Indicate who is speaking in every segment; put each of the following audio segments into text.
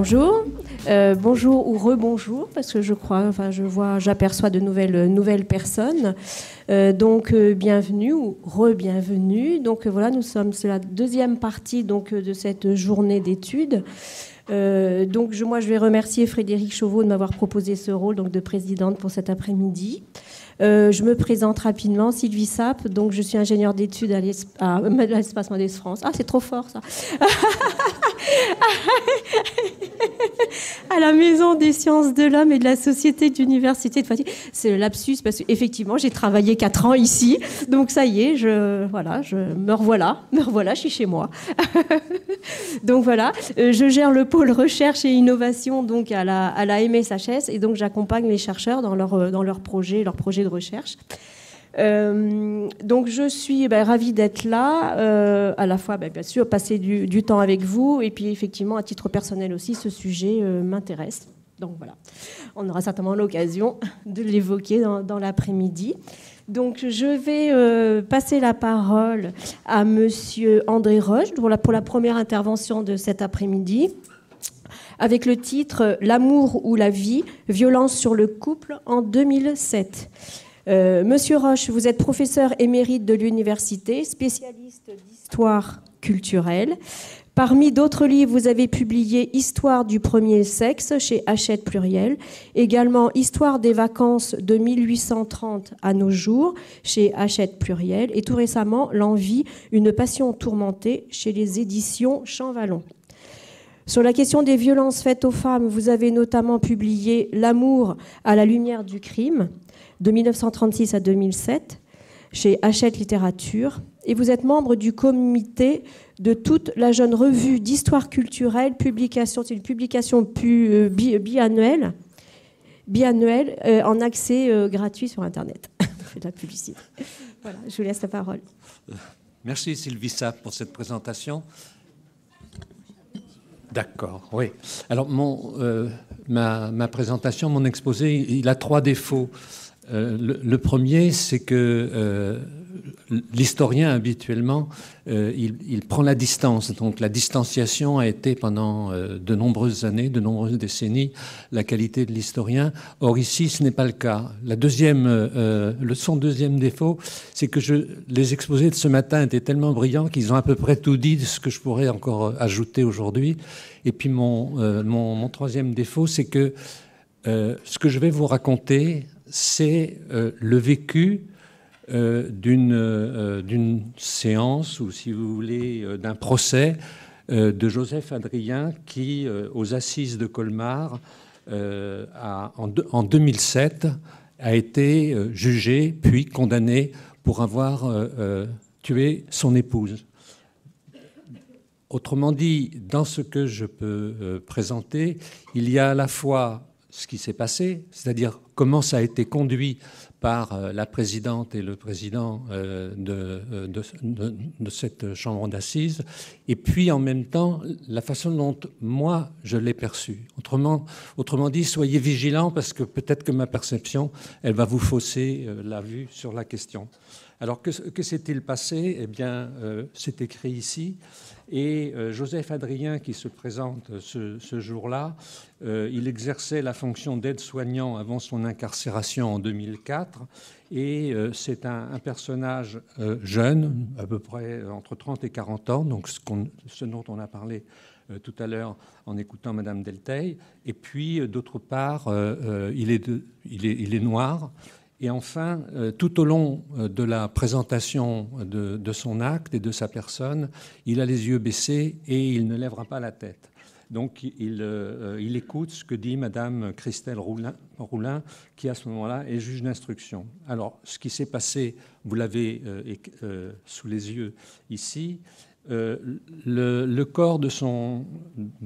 Speaker 1: Bonjour, bonjour ou rebonjour, parce que je crois, enfin je vois, j'aperçois de nouvelles personnes. Bienvenue ou re-bienvenue. Donc voilà, nous sommes sur la deuxième partie de cette journée d'études. Moi, je vais remercier Frédéric Chauveau de m'avoir proposé ce rôle de présidente pour cet après-midi. Je me présente rapidement, Sylvie Sapp, donc je suis ingénieure d'études à l'Espace Mendes France. Ah, c'est trop fort ça. À la Maison des sciences de l'homme et de la société d'université de Poitiers. C'est le lapsus parce qu'effectivement, j'ai travaillé 4 ans ici. Donc ça y est, me revoilà, je suis chez moi. Donc voilà, je gère le pôle recherche et innovation à la MSHS et donc j'accompagne les chercheurs dans leurs projets de recherche. Je suis ravie d'être là, à la fois bien sûr passer du temps avec vous et puis effectivement à titre personnel aussi ce sujet m'intéresse. Donc voilà, on aura certainement l'occasion de l'évoquer dans l'après-midi. Donc je vais passer la parole à monsieur André Roche pour la première intervention de cet après-midi avec le titre « L'amour ou la vie, violence sur le couple en 2007 ». Monsieur Roche, vous êtes professeur émérite de l'université, spécialiste d'histoire culturelle. Parmi d'autres livres, vous avez publié Histoire du premier sexe chez Hachette Pluriel, également Histoire des vacances de 1830 à nos jours chez Hachette Pluriel, et tout récemment L'envie, une passion tourmentée chez les éditions Champvallon. Sur la question des violences faites aux femmes, vous avez notamment publié L'amour à la lumière du crime de 1936 à 2007 chez Hachette Littérature. Et vous êtes membre du comité de toute la jeune revue d'histoire culturelle, c'est une publication biannuelle en accès gratuit sur Internet. Je fais de la publicité. Voilà, je vous laisse la parole.
Speaker 2: Merci Sylvie Sapp pour cette présentation. D'accord, oui. Alors ma présentation, mon exposé, il a 3 défauts. Le premier, c'est que l'historien, habituellement, il prend la distance. Donc la distanciation a été pendant de nombreuses années, de nombreuses décennies, la qualité de l'historien. Or ici, ce n'est pas le cas. Son deuxième défaut, c'est que les exposés de ce matin étaient tellement brillants qu'ils ont à peu près tout dit de ce que je pourrais encore ajouter aujourd'hui. Et puis mon troisième défaut, c'est que ce que je vais vous raconter, c'est le vécu d'une séance, ou si vous voulez, d'un procès de Joseph Adrien qui, aux assises de Colmar, en 2007, a été jugé puis condamné pour avoir tué son épouse. Autrement dit, dans ce que je peux présenter, il y a à la fois ce qui s'est passé, c'est-à-dire comment ça a été conduit par la présidente et le président de cette chambre d'assises, et puis en même temps la façon dont moi je l'ai perçu. Autrement dit, soyez vigilants parce que peut-être que ma perception, elle va vous fausser la vue sur la question. Alors que s'est-il passé ? Eh bien, c'est écrit ici. Et Joseph Adrien, qui se présente ce jour-là, il exerçait la fonction d'aide-soignant avant son incarcération en 2004. Et c'est un personnage jeune, à peu près entre 30 et 40 ans, donc ce dont on a parlé tout à l'heure en écoutant Madame Delteil. Et puis, d'autre part, il est noir. Et enfin, tout au long de la présentation de son acte et de sa personne, il a les yeux baissés et il ne lèvera pas la tête. Donc il écoute ce que dit Madame Christelle Roulin, qui à ce moment-là est juge d'instruction. Alors, ce qui s'est passé, vous l'avez sous les yeux ici. Le corps de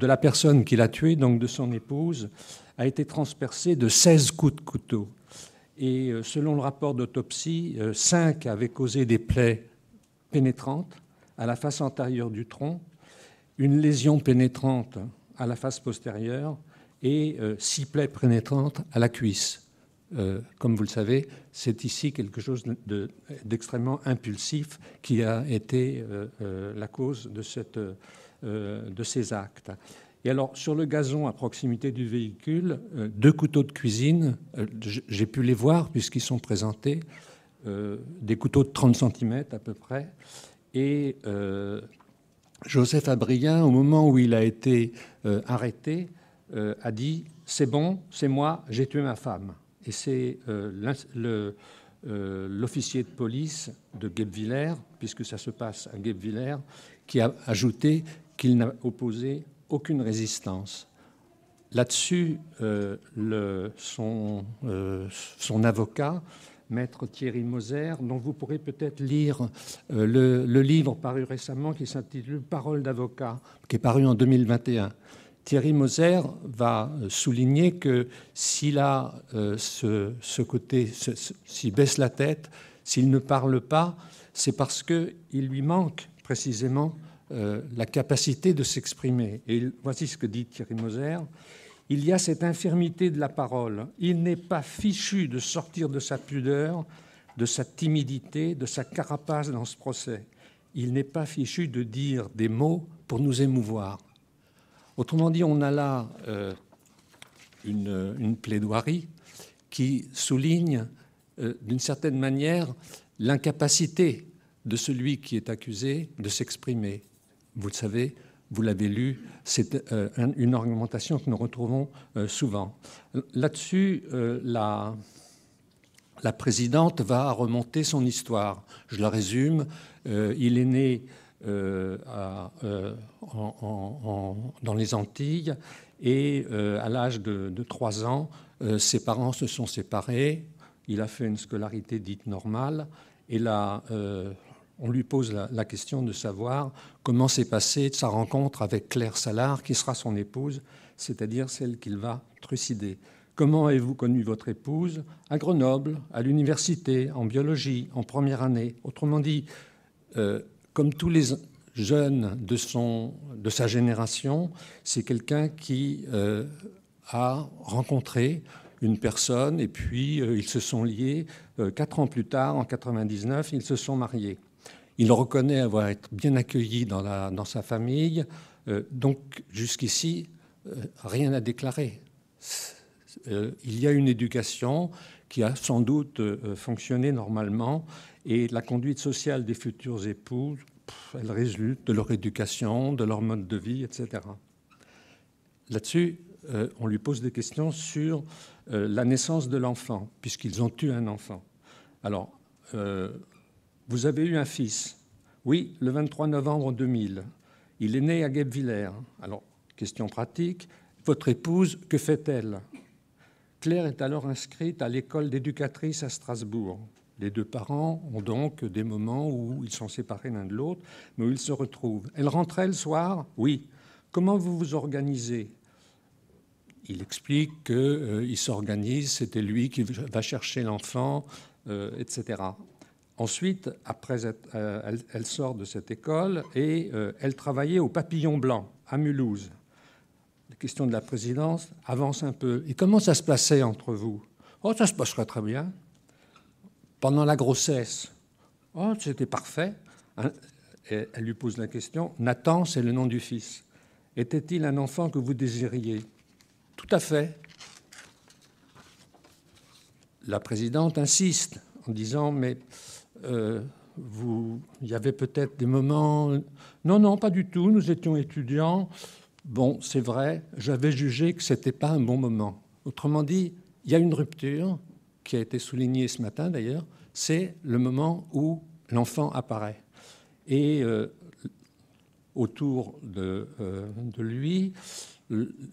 Speaker 2: la personne qui l'a tué, donc de son épouse, a été transpercé de 16 coups de couteau. Et selon le rapport d'autopsie, 5 avaient causé des plaies pénétrantes à la face antérieure du tronc, une lésion pénétrante à la face postérieure et 6 plaies pénétrantes à la cuisse. Comme vous le savez, c'est ici quelque chose d'extrêmement impulsif qui a été la cause de ces actes. Et alors, sur le gazon, à proximité du véhicule, 2 couteaux de cuisine, j'ai pu les voir puisqu'ils sont présentés, des couteaux de 30 cm à peu près. Et Joseph Abrien, au moment où il a été arrêté, a dit « C'est bon, c'est moi, j'ai tué ma femme ». Et c'est l'officier de police de Guebwiller, puisque ça se passe à Guebwiller, qui a ajouté qu'il n'a opposé aucune résistance. Là-dessus, son avocat, maître Thierry Moser, dont vous pourrez peut-être lire le livre paru récemment qui s'intitule « Paroles d'avocat », qui est paru en 2021. Thierry Moser va souligner que s'il a ce côté, s'il baisse la tête, s'il ne parle pas, c'est parce qu'il lui manque précisément la capacité de s'exprimer. Et voici ce que dit Thierry Moser. « Il y a cette infirmité de la parole. Il n'est pas fichu de sortir de sa pudeur, de sa timidité, de sa carapace dans ce procès. Il n'est pas fichu de dire des mots pour nous émouvoir. » Autrement dit, on a là une plaidoirie qui souligne d'une certaine manière l'incapacité de celui qui est accusé de s'exprimer. Vous le savez, vous l'avez lu, c'est une argumentation que nous retrouvons souvent. Là-dessus, la présidente va remonter son histoire. Je la résume. Il est né dans les Antilles et à l'âge de 3 ans, ses parents se sont séparés. Il a fait une scolarité dite normale et là, on lui pose la question de savoir comment s'est passée sa rencontre avec Claire Salard, qui sera son épouse, c'est-à-dire celle qu'il va trucider. Comment avez-vous connu votre épouse? À Grenoble, à l'université, en biologie, en première année. Autrement dit, comme tous les jeunes de sa génération, c'est quelqu'un qui a rencontré une personne et puis ils se sont liés. 4 ans plus tard, en 99, ils se sont mariés. Il reconnaît avoir été bien accueilli dans sa famille. Donc, jusqu'ici, rien à déclarer. Il y a une éducation qui a sans doute fonctionné normalement et la conduite sociale des futurs époux, elle résulte de leur éducation, de leur mode de vie, etc. Là-dessus, on lui pose des questions sur la naissance de l'enfant, puisqu'ils ont eu un enfant. Alors, vous avez eu un fils. Oui, le 23 novembre 2000. Il est né à Guebwiller. Alors, question pratique. Votre épouse, que fait-elle? Claire est alors inscrite à l'école d'éducatrice à Strasbourg. Les 2 parents ont donc des moments où ils sont séparés l'un de l'autre, mais où ils se retrouvent. Elle rentrait le soir? Oui. Comment vous vous organisez? Il explique qu'il s'organise, c'était lui qui va chercher l'enfant, etc. Ensuite, elle sort de cette école et elle travaillait au Papillon Blanc, à Mulhouse. La question de la présidence avance un peu. Et comment ça se passait entre vous? Oh, ça se passerait très bien. Pendant la grossesse? Oh, c'était parfait. Et elle lui pose la question. Nathan, c'est le nom du fils. Était-il un enfant que vous désiriez? Tout à fait. La présidente insiste en disant, mais il y avait peut-être des moments... Non, non, pas du tout, nous étions étudiants. Bon, c'est vrai, j'avais jugé que ce n'était pas un bon moment. Autrement dit, il y a une rupture qui a été soulignée ce matin d'ailleurs, c'est le moment où l'enfant apparaît. Et autour de lui,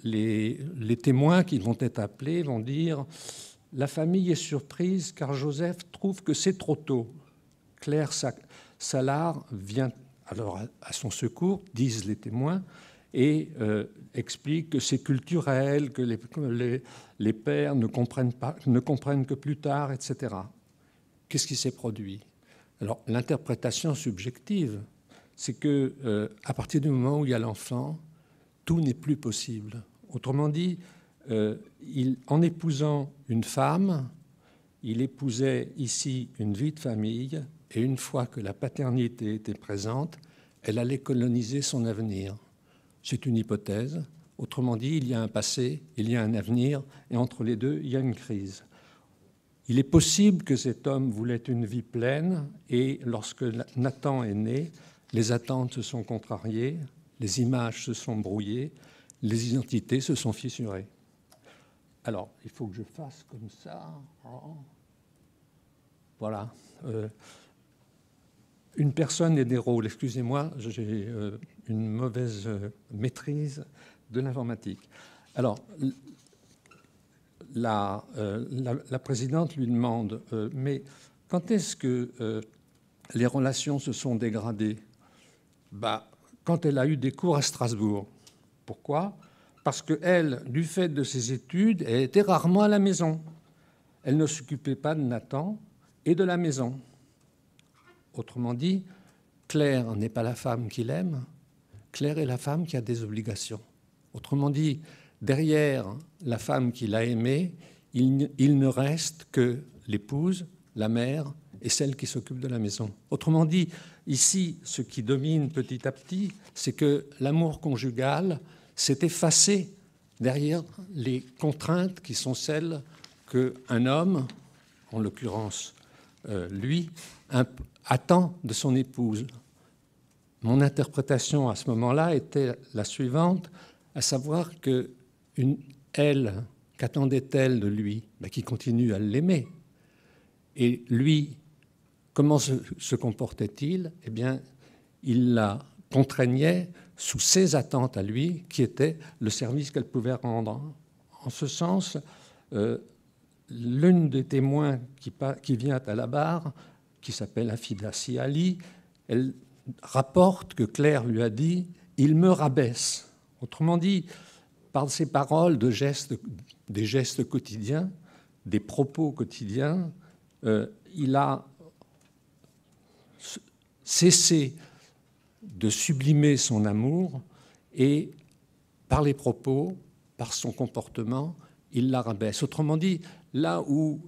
Speaker 2: les témoins qui vont être appelés vont dire « La famille est surprise car Joseph trouve que c'est trop tôt. » Claire Salard vient alors à son secours, disent les témoins, et explique que c'est culturel, que les pères ne comprennent que plus tard, etc. Qu'est-ce qui s'est produit? Alors, l'interprétation subjective, c'est que à partir du moment où il y a l'enfant, tout n'est plus possible. Autrement dit, en épousant une femme, il épousait ici une vie de famille, et une fois que la paternité était présente, elle allait coloniser son avenir. C'est une hypothèse. Autrement dit, il y a un passé, il y a un avenir, et entre les deux, il y a une crise. Il est possible que cet homme voulait une vie pleine, et lorsque Nathan est né, les attentes se sont contrariées, les images se sont brouillées, les identités se sont fissurées. Alors, il faut que je fasse comme ça. Voilà. Une personne et des rôles. Excusez-moi, j'ai une mauvaise maîtrise de l'informatique. Alors, la présidente lui demande « Mais quand est-ce que les relations se sont dégradées ?» Quand elle a eu des cours à Strasbourg. Pourquoi ? Parce qu'elle, du fait de ses études, elle était rarement à la maison. Elle ne s'occupait pas de Nathan et de la maison. Autrement dit, Claire n'est pas la femme qu'il aime, Claire est la femme qui a des obligations. Autrement dit, derrière la femme qu'il a aimée, il ne reste que l'épouse, la mère et celle qui s'occupe de la maison. Autrement dit, ici, ce qui domine petit à petit, c'est que l'amour conjugal s'est effacé derrière les contraintes qui sont celles qu'un homme, en l'occurrence lui, attend de son épouse. Mon interprétation à ce moment-là était la suivante, à savoir que qu'attendait-elle de lui ? Qu'il continue à l'aimer. Et lui, comment se comportait-il ? Eh bien, il la contraignait sous ses attentes à lui, qui était le service qu'elle pouvait rendre. En ce sens, l'une des témoins qui vient à la barre, qui s'appelle Afida Ali, elle rapporte que Claire lui a dit « il me rabaisse ». Autrement dit, par ses paroles, des gestes quotidiens, des propos quotidiens, il a cessé de sublimer son amour et par les propos, par son comportement, il la rabaisse. Autrement dit, là où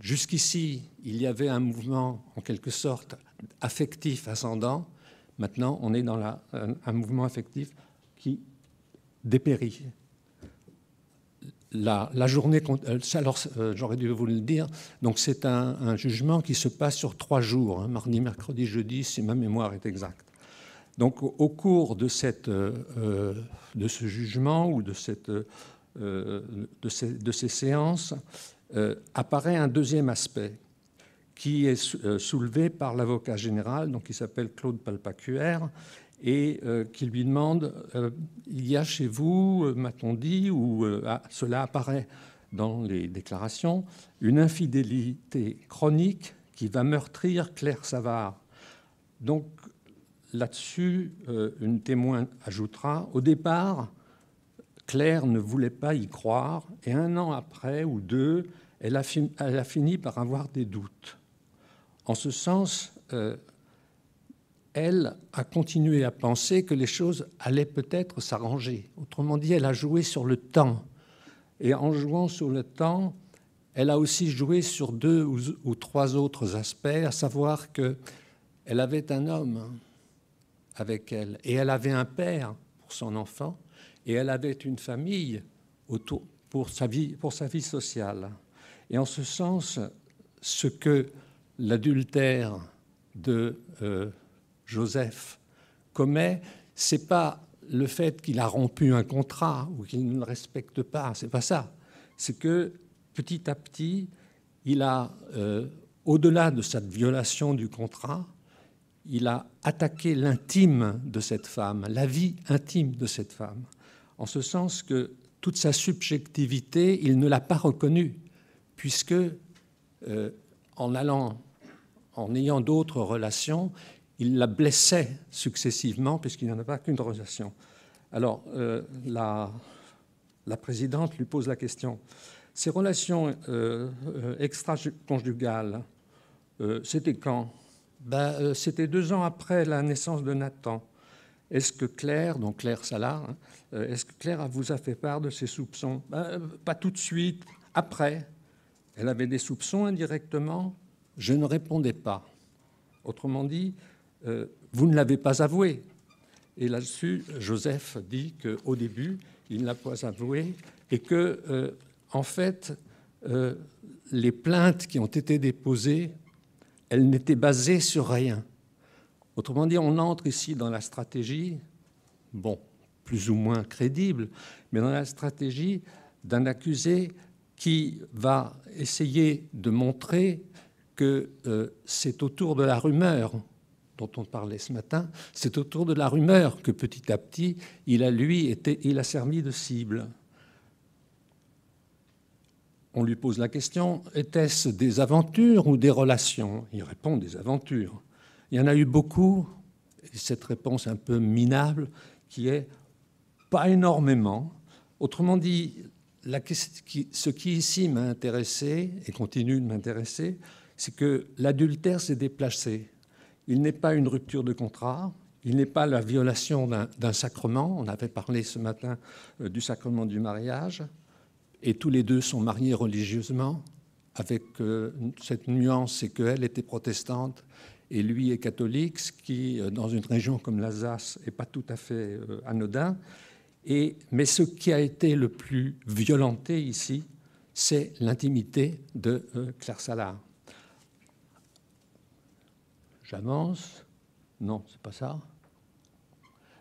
Speaker 2: jusqu'ici il y avait un mouvement en quelque sorte affectif ascendant, maintenant on est dans un mouvement affectif qui dépérit. La journée, alors j'aurais dû vous le dire, donc c'est un jugement qui se passe sur 3 jours, hein, mardi, mercredi, jeudi, si ma mémoire est exacte. Donc au cours de ce jugement ou de ces séances, apparaît un deuxième aspect qui est soulevé par l'avocat général, donc qui s'appelle Claude Palpacuère, et qui lui demande il y a chez vous, m'a-t-on dit, ou cela apparaît dans les déclarations, une infidélité chronique qui va meurtrir Claire Savard. Donc là-dessus, une témoin ajoutera au départ, Claire ne voulait pas y croire, et 1 an après ou 2, elle a fini par avoir des doutes. En ce sens, elle a continué à penser que les choses allaient peut-être s'arranger. Autrement dit, elle a joué sur le temps. Et en jouant sur le temps, elle a aussi joué sur 2 ou 3 autres aspects, à savoir qu'elle avait un homme avec elle, et elle avait un père pour son enfant, et elle avait une famille autour pour sa vie sociale. Et en ce sens, ce que l'adultère de Joseph commet, c'est pas le fait qu'il a rompu un contrat ou qu'il ne le respecte pas, c'est pas ça. C'est que petit à petit, il a, au-delà de cette violation du contrat, il a attaqué l'intime de cette femme, la vie intime de cette femme, en ce sens que toute sa subjectivité, il ne l'a pas reconnue, puisque en ayant d'autres relations, il la blessait successivement, puisqu'il n'y en a pas qu'une relation. Alors, la présidente lui pose la question. Ces relations extra-conjugales, c'était quand ? C'était 2 ans après la naissance de Nathan. Est-ce que Claire, donc Claire Salard, est-ce que Claire vous a fait part de ses soupçons ? Pas tout de suite, après. Elle avait des soupçons indirectement. Je ne répondais pas. Autrement dit, vous ne l'avez pas avoué. Et là-dessus, Joseph dit qu'au début, il ne l'a pas avoué, et que, en fait, les plaintes qui ont été déposées, elles n'étaient basées sur rien. Autrement dit, on entre ici dans la stratégie, bon, plus ou moins crédible, mais dans la stratégie d'un accusé qui va essayer de montrer que c'est autour de la rumeur dont on parlait ce matin, c'est autour de la rumeur que petit à petit, il a servi de cible. On lui pose la question, était-ce des aventures ou des relations? Il répond des aventures. Il y en a eu beaucoup, et cette réponse un peu minable, qui est pas énormément. Autrement dit, ce qui ici m'a intéressé, et continue de m'intéresser, c'est que l'adultère s'est déplacé. Il n'est pas une rupture de contrat, il n'est pas la violation d'un sacrement. On avait parlé ce matin du sacrement du mariage, et tous les deux sont mariés religieusement, avec cette nuance, c'est qu'elle était protestante et lui est catholique, ce qui, dans une région comme l'Alsace, n'est pas tout à fait anodin. Mais ce qui a été le plus violenté ici, c'est l'intimité de Claire Sallard. J'avance. Non, c'est pas ça.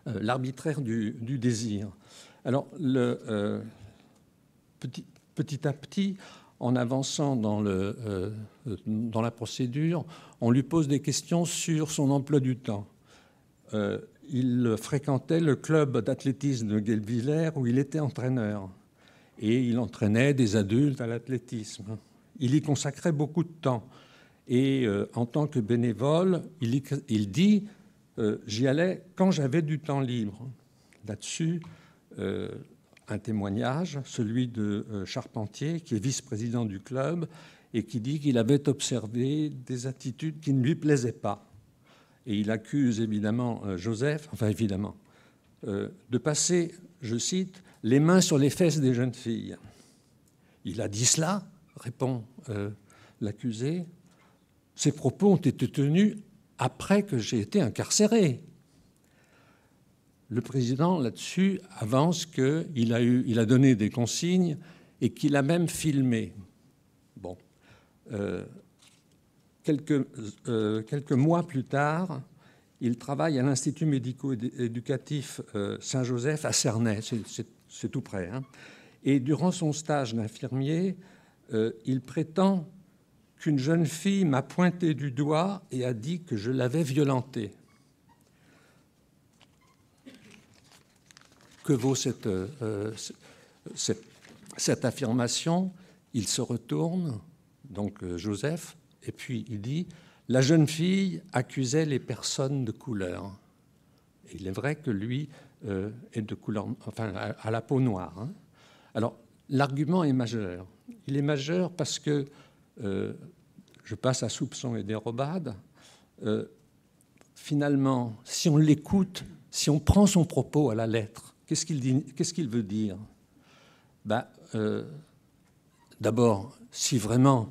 Speaker 2: L'arbitraire du désir. Alors, petit à petit, en avançant dans la procédure, on lui pose des questions sur son emploi du temps. Il fréquentait le club d'athlétisme de Guebwiller où il était entraîneur. Et il entraînait des adultes à l'athlétisme. Il y consacrait beaucoup de temps. Et en tant que bénévole, il dit j'y allais quand j'avais du temps libre. Là-dessus, un témoignage, celui de Charpentier, qui est vice-président du club, et qui dit qu'il avait observé des attitudes qui ne lui plaisaient pas. Et il accuse évidemment Joseph, de passer, je cite, « les mains sur les fesses des jeunes filles ». Il a dit cela, répond l'accusé. Ces propos ont été tenus après que j'ai été incarcéré. Le président, là-dessus, avance qu'il a donné des consignes et qu'il a même filmé. Bon. Quelques mois plus tard, il travaille à l'Institut médico-éducatif Saint-Joseph à Cernay, c'est tout près. Hein. Et durant son stage d'infirmier, il prétend qu'une jeune fille m'a pointé du doigt et a dit que je l'avais violentée. Que vaut cette affirmation? Il se retourne, donc Joseph, et puis il dit « La jeune fille accusait les personnes de couleur ». Et il est vrai que lui est de couleur, enfin, à la peau noire. Hein. Alors, l'argument est majeur. Il est majeur parce que, je passe à soupçon et dérobade, finalement, si on l'écoute, si on prend son propos à la lettre, qu'est-ce qu'il veut dire? D'abord, si vraiment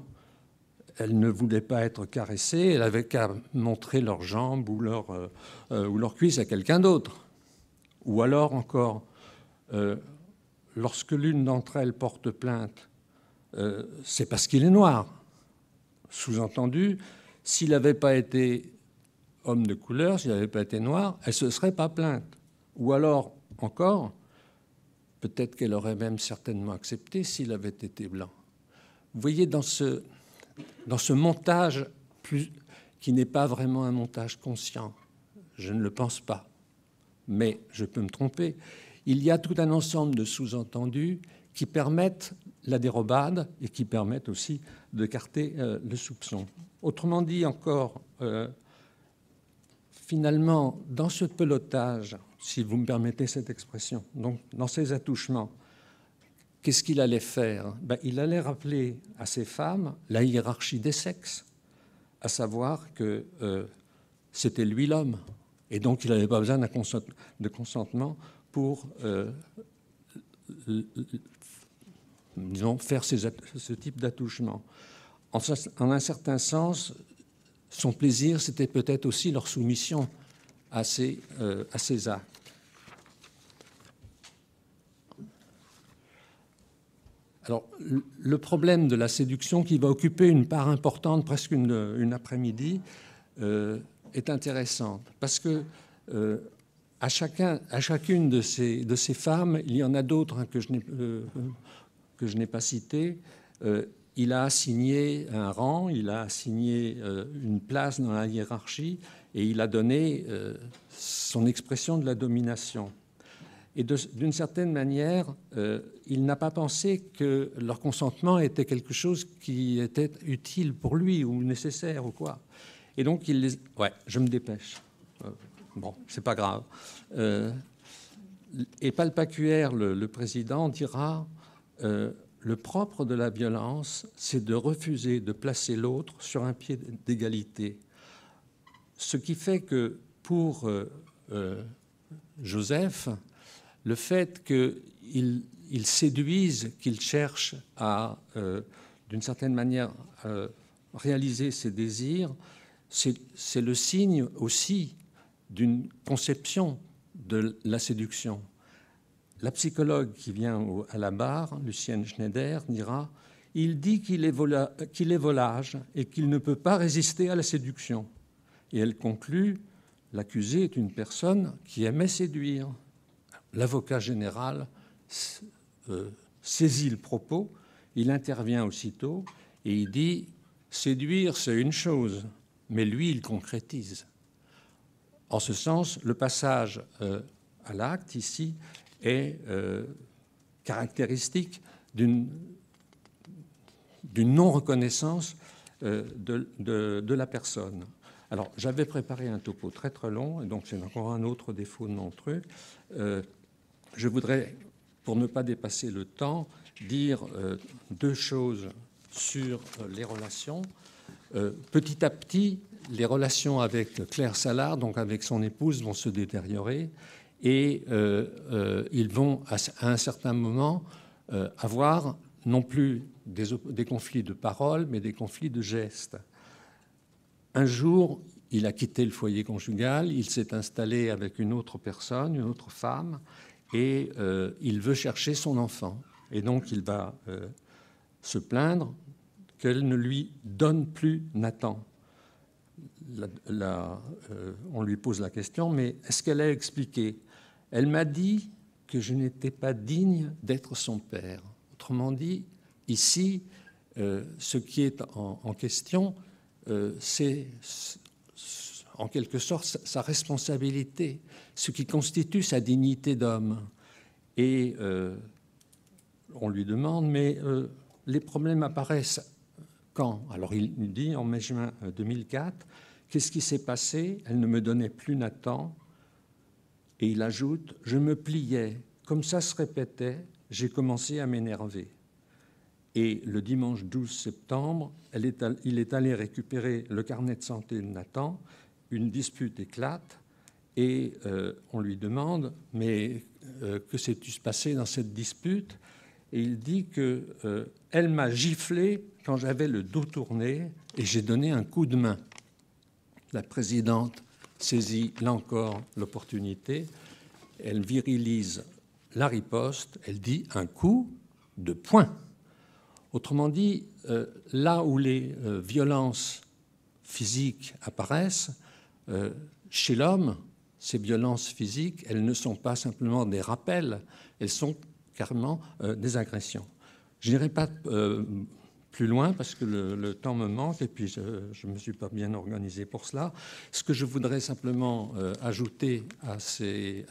Speaker 2: elle ne voulait pas être caressée, elle avait qu'à montrer leurs jambes ou leurs cuisses à quelqu'un d'autre. Ou alors encore, lorsque l'une d'entre elles porte plainte, c'est parce qu'il est noir. Sous-entendu, s'il n'avait pas été homme de couleur, s'il n'avait pas été noir, elle ne se serait pas plainte. Ou alors, encore, peut-être qu'elle aurait même certainement accepté s'il avait été blanc. Vous voyez, dans ce montage qui n'est pas vraiment un montage conscient, je ne le pense pas, mais je peux me tromper, il y a tout un ensemble de sous-entendus qui permettent la dérobade et qui permettent aussi d'écarter le soupçon. Autrement dit encore, finalement, dans ce pelotage, si vous me permettez cette expression, donc dans ces attouchements, qu'est-ce qu'il allait faire? Il allait rappeler à ces femmes la hiérarchie des sexes, à savoir que c'était lui l'homme, et donc il n'avait pas besoin de consentement pour disons, faire ce type d'attouchement. En un certain sens, son plaisir, c'était peut-être aussi leur soumission à ces actes. Alors, le problème de la séduction, qui va occuper une part importante, presque une après-midi, est intéressante. Parce que à chacune de ces femmes, il y en a d'autres que je n'ai pas citées, il a assigné un rang, il a assigné une place dans la hiérarchie, et il a donné son expression de la domination. Et d'une certaine manière, il n'a pas pensé que leur consentement était quelque chose qui était utile pour lui ou nécessaire ou quoi. Et donc, il les... Ouais, je me dépêche. Bon, c'est pas grave. Et Palpacuère, le président, dira le propre de la violence, c'est de refuser de placer l'autre sur un pied d'égalité. Ce qui fait que pour Joseph, le fait qu'il séduise, qu'il cherche à, d'une certaine manière, réaliser ses désirs, c'est le signe aussi d'une conception de la séduction. La psychologue qui vient à la barre, Lucienne Schneider, dira « Il dit qu'il est volage et qu'il ne peut pas résister à la séduction. » Et elle conclut « L'accusé est une personne qui aimait séduire. » L'avocat général saisit le propos, il intervient aussitôt et il dit « Séduire, c'est une chose, mais lui, il concrétise. » En ce sens, le passage à l'acte, ici, est caractéristique d'une non-reconnaissance de la personne. Alors, j'avais préparé un topo très très long, et donc c'est encore un autre défaut de mon truc. Je voudrais, pour ne pas dépasser le temps, dire deux choses sur les relations. Petit à petit, les relations avec Claire Sallard, donc avec son épouse, vont se détériorer et ils vont, à un certain moment, avoir non plus des conflits de paroles, mais des conflits de gestes. Un jour, il a quitté le foyer conjugal, il s'est installé avec une autre personne, une autre femme, et il veut chercher son enfant. Et donc, il va se plaindre qu'elle ne lui donne plus Nathan. On lui pose la question, mais est-ce qu'elle a expliqué ? Elle m'a dit que je n'étais pas digne d'être son père. Autrement dit, ici, ce qui est en question, c'est en quelque sorte sa responsabilité, ce qui constitue sa dignité d'homme. Et on lui demande, mais les problèmes apparaissent quand ? Alors il dit en mai-juin 2004, qu'est-ce qui s'est passé ? Elle ne me donnait plus Nathan. Et il ajoute, je me pliais. Comme ça se répétait, j'ai commencé à m'énerver. Et le dimanche 12 septembre, il est allé récupérer le carnet de santé de Nathan. Une dispute éclate et on lui demande « Mais que s'est-il passé dans cette dispute ?» Et il dit qu'elle m'a giflé quand j'avais le dos tourné et j'ai donné un coup de main. La présidente saisit là encore l'opportunité. Elle virilise la riposte. Elle dit un coup de poing. Autrement dit, là où les violences physiques apparaissent, chez l'homme, ces violences physiques, elles ne sont pas simplement des rappels, elles sont carrément des agressions. Je n'irai pas plus loin parce que le temps me manque et puis je ne me suis pas bien organisé pour cela. Ce que je voudrais simplement ajouter à ces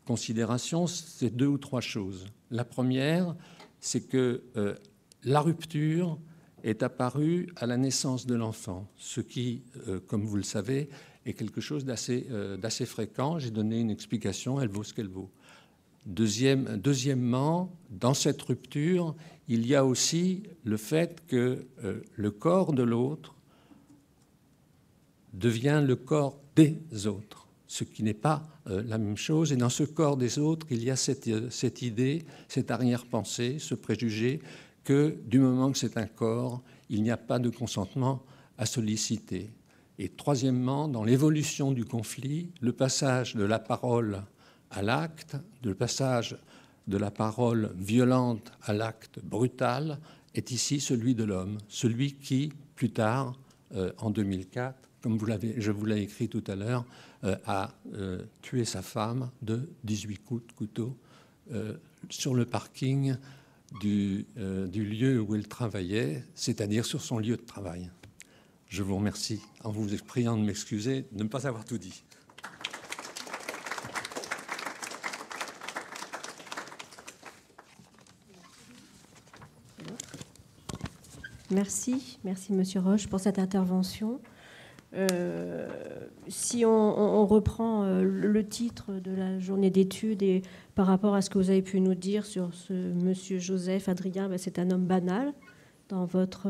Speaker 2: considérations, c'est deux ou trois choses. La première, c'est que la rupture est apparue à la naissance de l'enfant, ce qui, comme vous le savez, est quelque chose d'assez fréquent. J'ai donné une explication, elle vaut ce qu'elle vaut. Deuxièmement, dans cette rupture, il y a aussi le fait que le corps de l'autre devient le corps des autres, ce qui n'est pas la même chose. Et dans ce corps des autres, il y a cette idée, cette arrière-pensée, ce préjugé que du moment que c'est un corps, il n'y a pas de consentement à solliciter. Et troisièmement, dans l'évolution du conflit, le passage de la parole à l'acte, le passage de la parole violente à l'acte brutal est ici celui de l'homme, celui qui, plus tard, en 2004, comme je vous l'ai écrit tout à l'heure, a tué sa femme de 18 coups de couteau sur le parking du lieu où elle travaillait, c'est-à-dire sur son lieu de travail. Je vous remercie, en vous priant de m'excuser de ne pas avoir tout dit.
Speaker 1: Merci Monsieur Roche pour cette intervention. Si on reprend le titre de la journée d'études et par rapport à ce que vous avez pu nous dire sur ce Monsieur Joseph Adrien, ben c'est un homme banal dans votre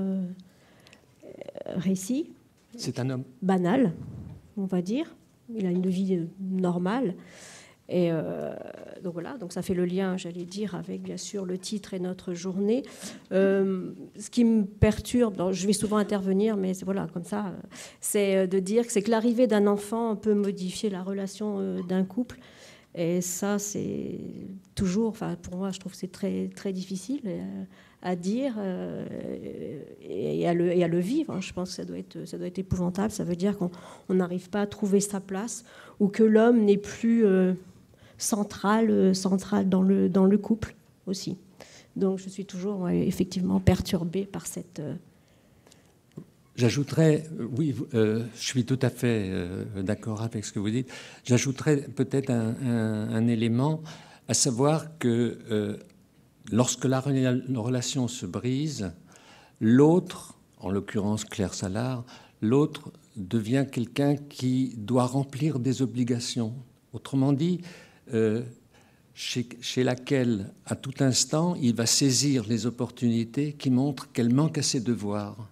Speaker 1: récit.
Speaker 2: C'est un homme
Speaker 1: banal, on va dire. Il a une vie normale. Et donc voilà, donc ça fait le lien, j'allais dire, avec bien sûr le titre et notre journée. Ce qui me perturbe, je vais souvent intervenir, mais voilà, comme ça, c'est de dire que c'est que l'arrivée d'un enfant peut modifier la relation d'un couple. Et ça, c'est toujours, enfin, pour moi, je trouve que c'est très, très difficile à dire et à le vivre. Je pense que ça doit être épouvantable. Ça veut dire qu'on n'arrive pas à trouver sa place ou que l'homme n'est plus central dans le couple aussi. Donc je suis toujours effectivement perturbée par cette...
Speaker 2: J'ajouterais, oui, je suis tout à fait d'accord avec ce que vous dites. J'ajouterais peut-être un élément, à savoir que lorsque la relation se brise, l'autre, en l'occurrence Claire Salard, l'autre devient quelqu'un qui doit remplir des obligations. Autrement dit, chez laquelle, à tout instant, il va saisir les opportunités qui montrent qu'elle manque à ses devoirs.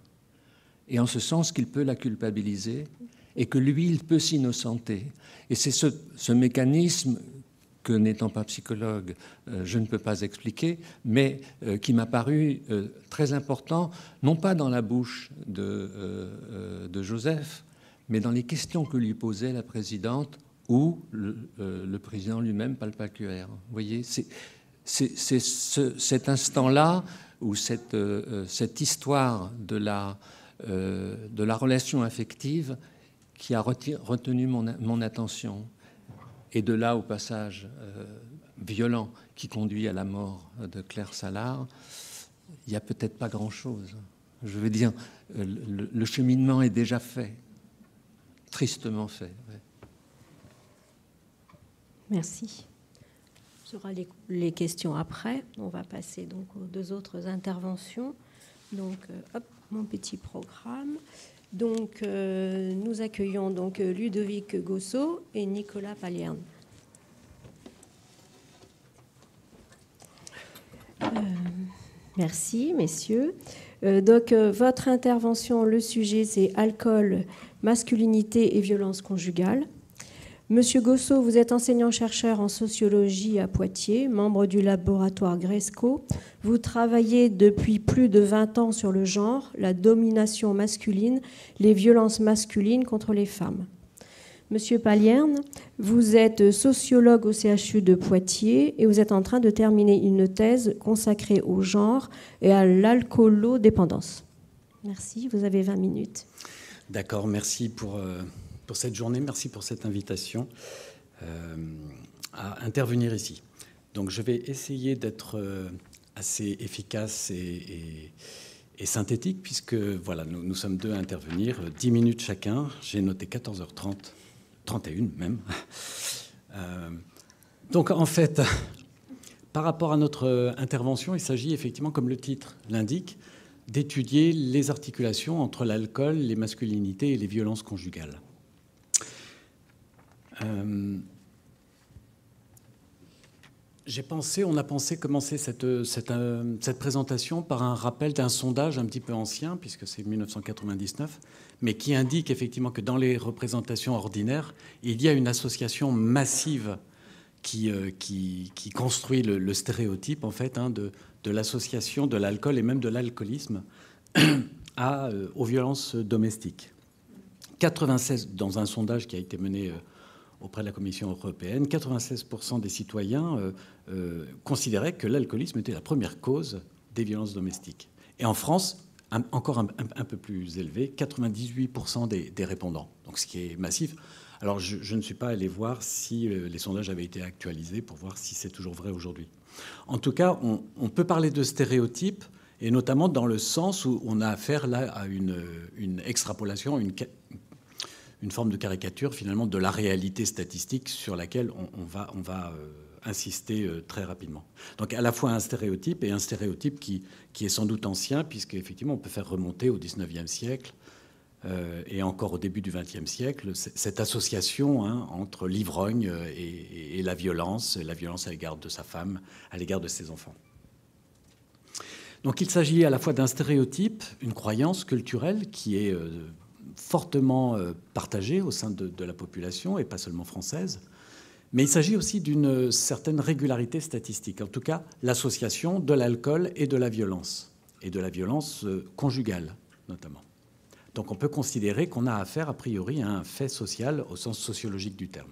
Speaker 2: Et en ce sens qu'il peut la culpabiliser et que lui, il peut s'innocenter. Et c'est ce mécanisme que, n'étant pas psychologue, je ne peux pas expliquer, mais qui m'a paru très important, non pas dans la bouche de Joseph, mais dans les questions que lui posait la présidente ou le président lui-même, Palpacuer. Vous voyez, c'est cet instant-là où cette histoire de la relation affective qui a retenu mon attention. Et de là au passage violent qui conduit à la mort de Claire Salard, il n'y a peut-être pas grand-chose. Je veux dire, le cheminement est déjà fait, tristement fait. Ouais.
Speaker 1: Merci. Ce sera les questions après. On va passer donc aux deux autres interventions. Donc, hop, mon petit programme. Donc, nous accueillons donc Ludovic Gossot et Nicolas Palierne. Merci, messieurs. Donc, votre intervention, le sujet, c'est alcool, masculinité et violence conjugale. Monsieur Gossot, vous êtes enseignant-chercheur en sociologie à Poitiers, membre du laboratoire Gresco. Vous travaillez depuis plus de 20 ans sur le genre, la domination masculine, les violences masculines contre les femmes. Monsieur Palierne, vous êtes sociologue au CHU de Poitiers et vous êtes en train de terminer une thèse consacrée au genre et à l'alcoolodépendance. Merci, vous avez 20 minutes.
Speaker 3: D'accord, merci pour cette journée. Merci pour cette invitation à intervenir ici. Donc, je vais essayer d'être assez efficace et synthétique, puisque voilà, nous sommes deux à intervenir, 10 minutes chacun. J'ai noté 14h30, 31 même. Donc, en fait, par rapport à notre intervention, il s'agit effectivement, comme le titre l'indique, d'étudier les articulations entre l'alcool, les masculinités et les violences conjugales. On a pensé commencer cette présentation par un rappel d'un sondage un petit peu ancien, puisque c'est 1999, mais qui indique effectivement que dans les représentations ordinaires, il y a une association massive qui construit le stéréotype en fait, de l'association de l'alcool et même de l'alcoolisme aux violences domestiques. 96, dans un sondage qui a été mené auprès de la Commission européenne, 96% des citoyens considéraient que l'alcoolisme était la première cause des violences domestiques. Et en France, encore un peu plus élevé, 98% des répondants, donc ce qui est massif. Alors je ne suis pas allé voir si les sondages avaient été actualisés pour voir si c'est toujours vrai aujourd'hui. En tout cas, on peut parler de stéréotypes, et notamment dans le sens où on a affaire là à une extrapolation, une forme de caricature finalement de la réalité statistique sur laquelle on va insister très rapidement. Donc à la fois un stéréotype, et un stéréotype qui est sans doute ancien, puisqu'effectivement on peut faire remonter au XIXe siècle et encore au début du XXe siècle, cette association entre l'ivrogne et la violence à l'égard de sa femme, à l'égard de ses enfants. Donc il s'agit à la fois d'un stéréotype, une croyance culturelle qui est fortement partagée au sein de la population, et pas seulement française, mais il s'agit aussi d'une certaine régularité statistique, en tout cas l'association de l'alcool et de la violence conjugale notamment. Donc on peut considérer qu'on a affaire a priori à un fait social au sens sociologique du terme.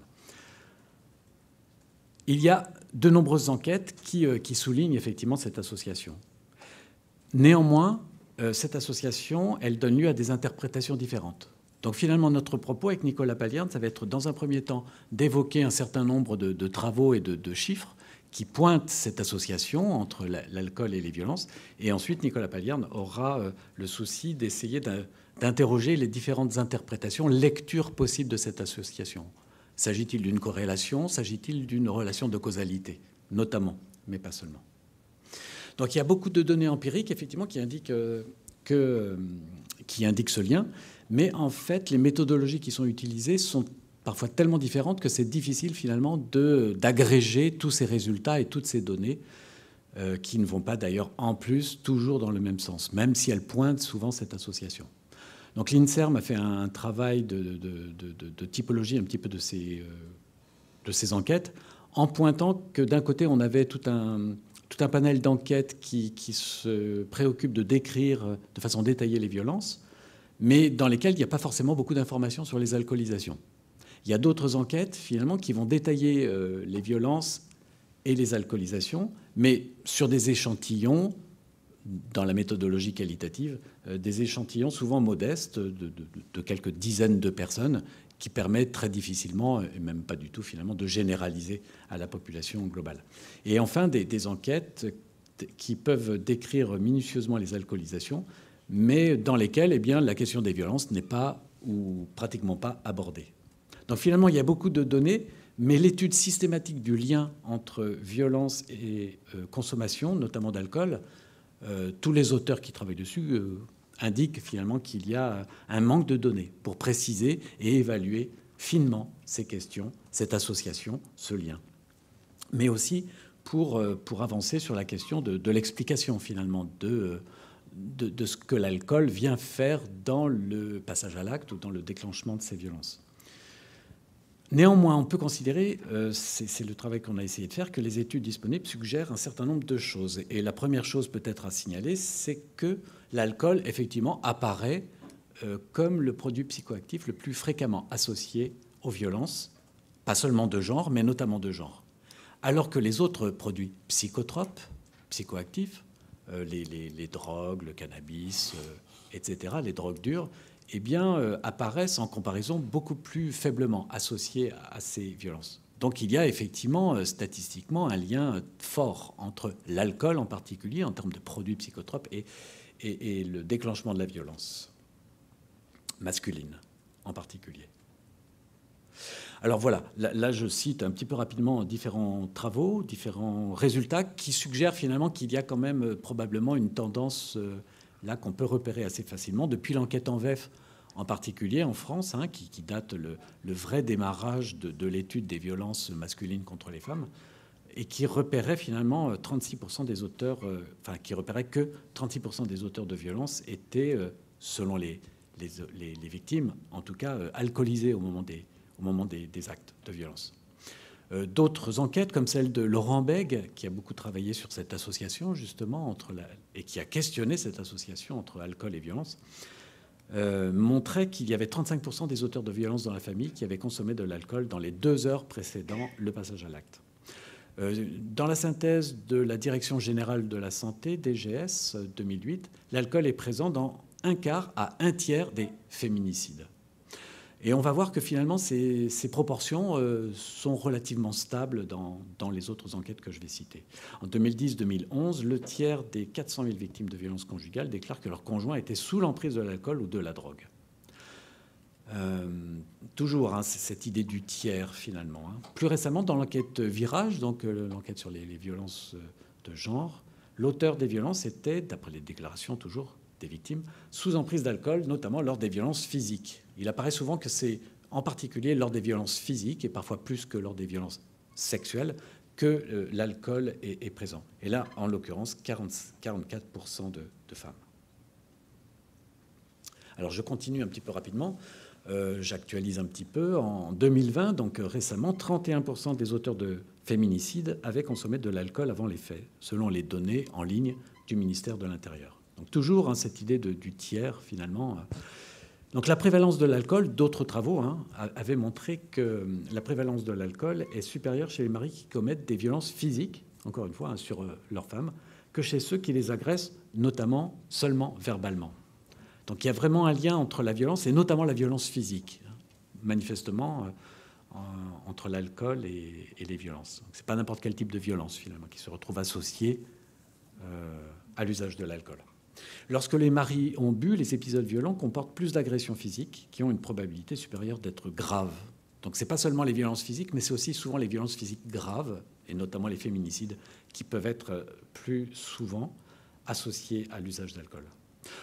Speaker 3: Il y a de nombreuses enquêtes qui soulignent effectivement cette association. Néanmoins, cette association, elle donne lieu à des interprétations différentes. Donc finalement, notre propos avec Nicolas Palierne, ça va être dans un premier temps d'évoquer un certain nombre de travaux et de chiffres qui pointent cette association entre l'alcool et les violences. Et ensuite, Nicolas Palierne aura le souci d'essayer d'interroger les différentes interprétations, lectures possibles de cette association. S'agit-il d'une corrélation? S'agit-il d'une relation de causalité, notamment, mais pas seulement? Donc il y a beaucoup de données empiriques, effectivement, qui indiquent ce lien. Mais en fait, les méthodologies qui sont utilisées sont parfois tellement différentes que c'est difficile, finalement, d'agréger tous ces résultats et toutes ces données qui ne vont pas, d'ailleurs, en plus, toujours dans le même sens, même si elles pointent souvent cette association. Donc l'INSERM a fait un travail de typologie un petit peu de ces enquêtes, en pointant que d'un côté, on avait tout un panel d'enquêtes qui se préoccupe de décrire de façon détaillée les violences, mais dans lesquelles il n'y a pas forcément beaucoup d'informations sur les alcoolisations. Il y a d'autres enquêtes, finalement, qui vont détailler les violences et les alcoolisations, mais sur des échantillons, dans la méthodologie qualitative, des échantillons souvent modestes de quelques dizaines de personnes qui permettent très difficilement, et même pas du tout finalement, de généraliser à la population globale. Et enfin, des enquêtes qui peuvent décrire minutieusement les alcoolisations, mais dans lesquelles la question des violences n'est pas ou pratiquement pas abordée. Donc finalement, il y a beaucoup de données, mais l'étude systématique du lien entre violence et consommation, notamment d'alcool, tous les auteurs qui travaillent dessus indiquent finalement qu'il y a un manque de données pour préciser et évaluer finement ces questions, cette association, ce lien. Mais aussi pour avancer sur la question de l'explication finalement de ce que l'alcool vient faire dans le passage à l'acte ou dans le déclenchement de ces violences. Néanmoins, on peut considérer, c'est le travail qu'on a essayé de faire, que les études disponibles suggèrent un certain nombre de choses. Et la première chose peut-être à signaler, c'est que l'alcool, effectivement, apparaît comme le produit psychoactif le plus fréquemment associé aux violences, pas seulement de genre, mais notamment de genre. Alors que les autres produits psychotropes, psychoactifs, les drogues, le cannabis, etc., les drogues dures, apparaissent en comparaison beaucoup plus faiblement associés à ces violences. Donc il y a effectivement statistiquement un lien fort entre l'alcool en particulier, en termes de produits psychotropes, et le déclenchement de la violence masculine en particulier. Alors voilà, là je cite un petit peu rapidement différents travaux, différents résultats qui suggèrent finalement qu'il y a quand même probablement une tendance là qu'on peut repérer assez facilement depuis l'enquête en VEF en particulier en France, qui date le vrai démarrage de l'étude des violences masculines contre les femmes, et qui repérait finalement 36% des auteurs, qui repérait que 36% des auteurs de violences étaient, selon les victimes, en tout cas alcoolisés au moment des actes de violence. D'autres enquêtes, comme celle de Laurent Bègue, qui a beaucoup travaillé sur cette association, justement, et qui a questionné cette association entre alcool et violence, montrait qu'il y avait 35% des auteurs de violences dans la famille qui avaient consommé de l'alcool dans les 2 heures précédant le passage à l'acte. Dans la synthèse de la Direction générale de la santé, DGS 2008, l'alcool est présent dans 1/4 à 1/3 des féminicides. Et on va voir que finalement, ces proportions sont relativement stables dans les autres enquêtes que je vais citer. En 2010-2011, le tiers des 400 000 victimes de violences conjugales déclarent que leur conjoint était sous l'emprise de l'alcool ou de la drogue. Toujours, c'est cette idée du tiers, finalement. Plus récemment, dans l'enquête Virage, donc l'enquête sur les violences de genre, l'auteur des violences était, d'après les déclarations toujours des victimes, sous emprise d'alcool, notamment lors des violences physiques. Il apparaît souvent que c'est en particulier lors des violences physiques, et parfois plus que lors des violences sexuelles, que l'alcool est présent. Et là, en l'occurrence, 44% de femmes. Alors je continue un petit peu rapidement. J'actualise un petit peu. En 2020, donc récemment, 31% des auteurs de féminicides avaient consommé de l'alcool avant les faits, selon les données en ligne du ministère de l'Intérieur. Donc toujours cette idée du tiers, finalement. Donc la prévalence de l'alcool, d'autres travaux avaient montré que la prévalence de l'alcool est supérieure chez les maris qui commettent des violences physiques, encore une fois, sur leurs femmes, que chez ceux qui les agressent, notamment seulement verbalement. Donc il y a vraiment un lien entre la violence et notamment la violence physique, manifestement, entre l'alcool et les violences. Ce n'est pas n'importe quel type de violence, finalement, qui se retrouve associé à l'usage de l'alcool. Lorsque les maris ont bu, les épisodes violents comportent plus d'agressions physiques qui ont une probabilité supérieure d'être graves. Donc ce n'est pas seulement les violences physiques, mais c'est aussi souvent les violences physiques graves, et notamment les féminicides, qui peuvent être plus souvent associés à l'usage d'alcool.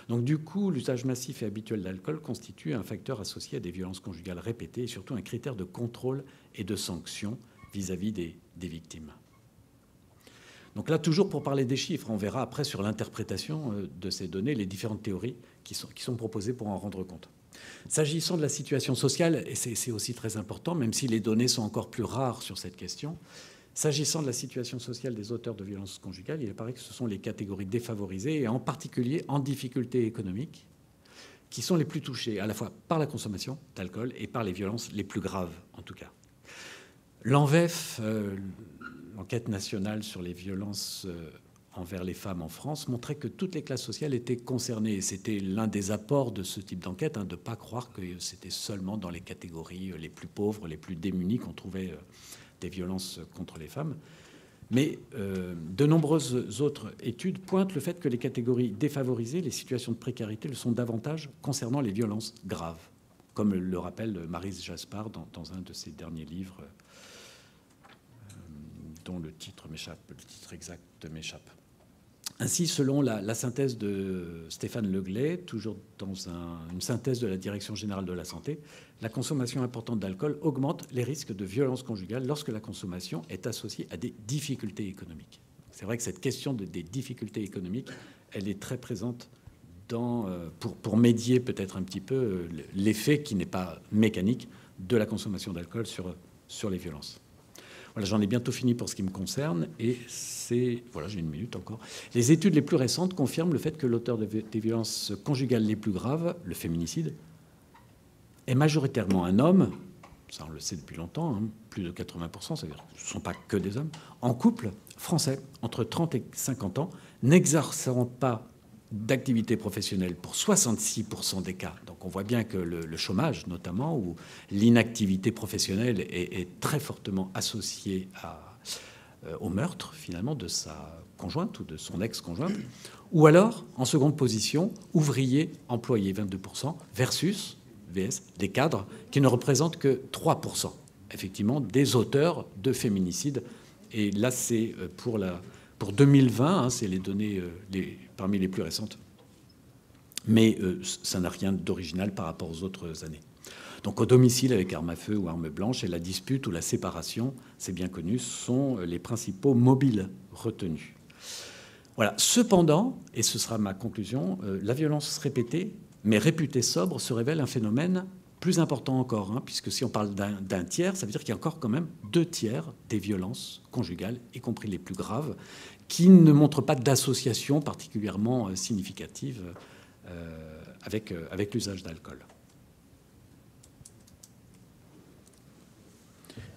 Speaker 3: Donc du coup, l'usage massif et habituel d'alcool constitue un facteur associé à des violences conjugales répétées et surtout un critère de contrôle et de sanction vis-à-vis des victimes. Donc là, toujours pour parler des chiffres, on verra après sur l'interprétation de ces données les différentes théories qui sont proposées pour en rendre compte. S'agissant de la situation sociale, et c'est aussi très important, même si les données sont encore plus rares sur cette question, s'agissant de la situation sociale des auteurs de violences conjugales, il apparaît que ce sont les catégories défavorisées, et en particulier en difficulté économique, qui sont les plus touchées, à la fois par la consommation d'alcool et par les violences les plus graves, en tout cas. L'ANVEF, l'enquête nationale sur les violences envers les femmes en France, montrait que toutes les classes sociales étaient concernées. Et c'était l'un des apports de ce type d'enquête, de ne pas croire que c'était seulement dans les catégories les plus pauvres, les plus démunies qu'on trouvait des violences contre les femmes. Mais de nombreuses autres études pointent le fait que les catégories défavorisées, les situations de précarité, le sont davantage concernant les violences graves, comme le rappelle Maryse Jaspard dans un de ses derniers livres, dont le titre exact m'échappe. Ainsi, selon la synthèse de Stéphane Leglet, toujours dans une synthèse de la Direction générale de la santé, la consommation importante d'alcool augmente les risques de violences conjugales lorsque la consommation est associée à des difficultés économiques. C'est vrai que cette question des difficultés économiques, elle est très présente pour médier peut-être un petit peu l'effet qui n'est pas mécanique de la consommation d'alcool sur les violences. Voilà, j'en ai bientôt fini pour ce qui me concerne, et voilà, j'ai une minute encore. Les études les plus récentes confirment le fait que l'auteur des violences conjugales les plus graves, le féminicide, est majoritairement un homme, ça on le sait depuis longtemps, plus de 80%, c'est-à-dire que ce ne sont pas que des hommes, en couple français, entre 30 et 50 ans, n'exerçant pas d'activité professionnelle pour 66% des cas. Donc on voit bien que le chômage, notamment, ou l'inactivité professionnelle est très fortement associée au meurtre, finalement, de sa conjointe ou de son ex-conjointe. Ou alors, en seconde position, ouvriers employés, 22%, versus des cadres qui ne représentent que 3%, effectivement, des auteurs de féminicides. Et là, c'est pour 2020, c'est les données parmi les plus récentes. Mais ça n'a rien d'original par rapport aux autres années. Donc au domicile avec arme à feu ou arme blanche, et la dispute ou la séparation, c'est bien connu, sont les principaux mobiles retenus. Voilà. Cependant, et ce sera ma conclusion, la violence répétée, mais réputée sobre, se révèle un phénomène plus important encore, puisque si on parle d'un tiers, ça veut dire qu'il y a encore quand même 2 tiers des violences conjugales, y compris les plus graves, qui ne montrent pas d'association particulièrement significative avec l'usage d'alcool.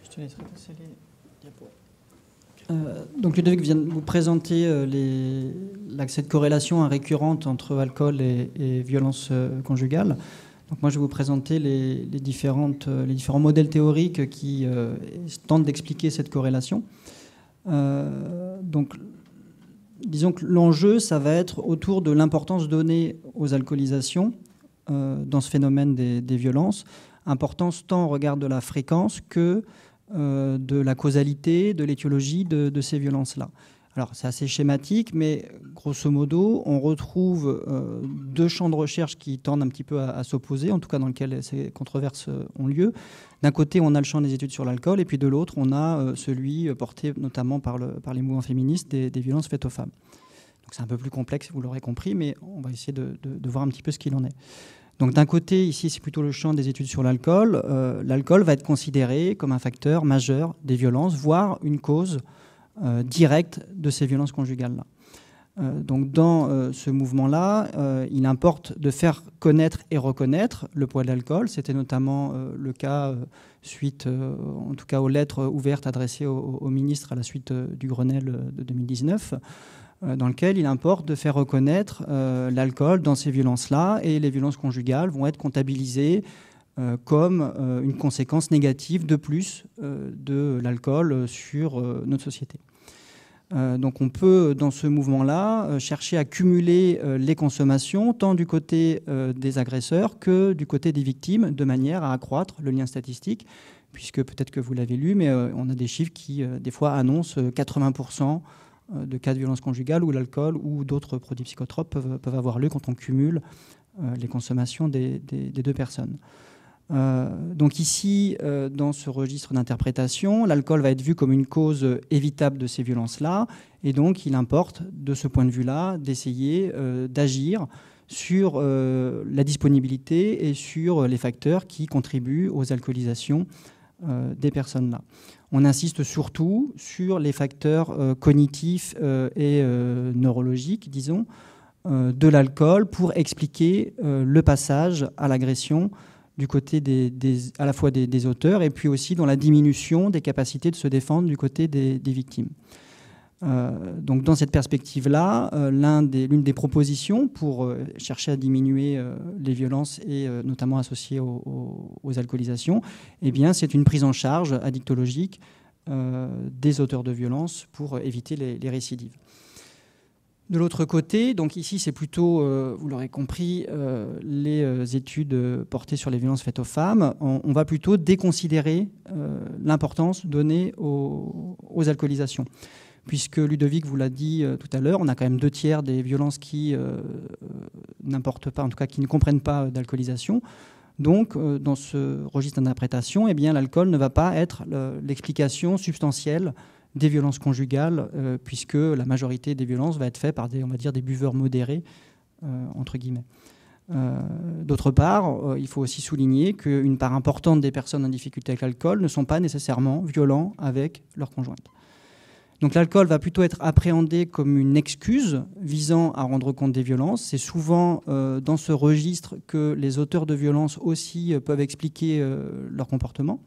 Speaker 4: Je te laisserai passer les diapos. Donc Ludovic vient de vous présenter cette corrélation récurrente entre alcool et violence conjugale. Donc moi je vais vous présenter les différents modèles théoriques qui tentent d'expliquer cette corrélation. Donc disons que l'enjeu, ça va être autour de l'importance donnée aux alcoolisations dans ce phénomène des violences. Importance tant au regard de la fréquence que de la causalité, de l'étiologie de ces violences-là. Alors c'est assez schématique, mais grosso modo, on retrouve deux champs de recherche qui tendent un petit peu à s'opposer, en tout cas dans lesquels ces controverses ont lieu. D'un côté, on a le champ des études sur l'alcool, et puis de l'autre, on a celui porté notamment par les mouvements féministes des violences faites aux femmes. Donc c'est un peu plus complexe, vous l'aurez compris, mais on va essayer de voir un petit peu ce qu'il en est. Donc d'un côté, ici, c'est plutôt le champ des études sur l'alcool. L'alcool va être considéré comme un facteur majeur des violences, voire une cause directe de ces violences conjugales-là. Donc dans ce mouvement-là, il importe de faire connaître et reconnaître le poids de l'alcool. C'était notamment le cas suite, en tout cas, aux lettres ouvertes adressées au ministre à la suite du Grenelle de 2019, dans lequel il importe de faire reconnaître l'alcool dans ces violences-là, et les violences conjugales vont être comptabilisées comme une conséquence négative de plus de l'alcool sur notre société. Donc on peut, dans ce mouvement-là, chercher à cumuler les consommations, tant du côté des agresseurs que du côté des victimes, de manière à accroître le lien statistique, puisque peut-être que vous l'avez lu, mais on a des chiffres qui, des fois, annoncent 80% de cas de violence conjugale où l'alcool ou d'autres produits psychotropes peuvent avoir lieu quand on cumule les consommations des deux personnes. Donc ici, dans ce registre d'interprétation, l'alcool va être vu comme une cause évitable de ces violences-là, et donc il importe, de ce point de vue-là, d'essayer d'agir sur la disponibilité et sur les facteurs qui contribuent aux alcoolisations des personnes-là. On insiste surtout sur les facteurs cognitifs et neurologiques, disons, de l'alcool pour expliquer le passage à l'agression du côté à la fois des auteurs, et puis aussi dans la diminution des capacités de se défendre du côté des victimes. Donc dans cette perspective-là, l'une des propositions pour chercher à diminuer les violences et notamment associées aux alcoolisations, eh bien, c'est une prise en charge addictologique des auteurs de violences pour éviter les récidives. De l'autre côté, donc ici c'est plutôt, vous l'aurez compris, les études portées sur les violences faites aux femmes. On va plutôt déconsidérer l'importance donnée aux alcoolisations. Puisque Ludovic vous l'a dit tout à l'heure, on a quand même 2/3 des violences qui n'importent pas, en tout cas qui ne comprennent pas d'alcoolisation. Donc, dans ce registre d'interprétation, eh bien, l'alcool ne va pas être l'explication substantielle des violences conjugales, puisque la majorité des violences va être faite par des buveurs modérés, entre guillemets. D'autre part, il faut aussi souligner qu'une part importante des personnes en difficulté avec l'alcool ne sont pas nécessairement violents avec leur conjointe. Donc l'alcool va plutôt être appréhendé comme une excuse visant à rendre compte des violences. C'est souvent dans ce registre que les auteurs de violences aussi peuvent expliquer leur comportement.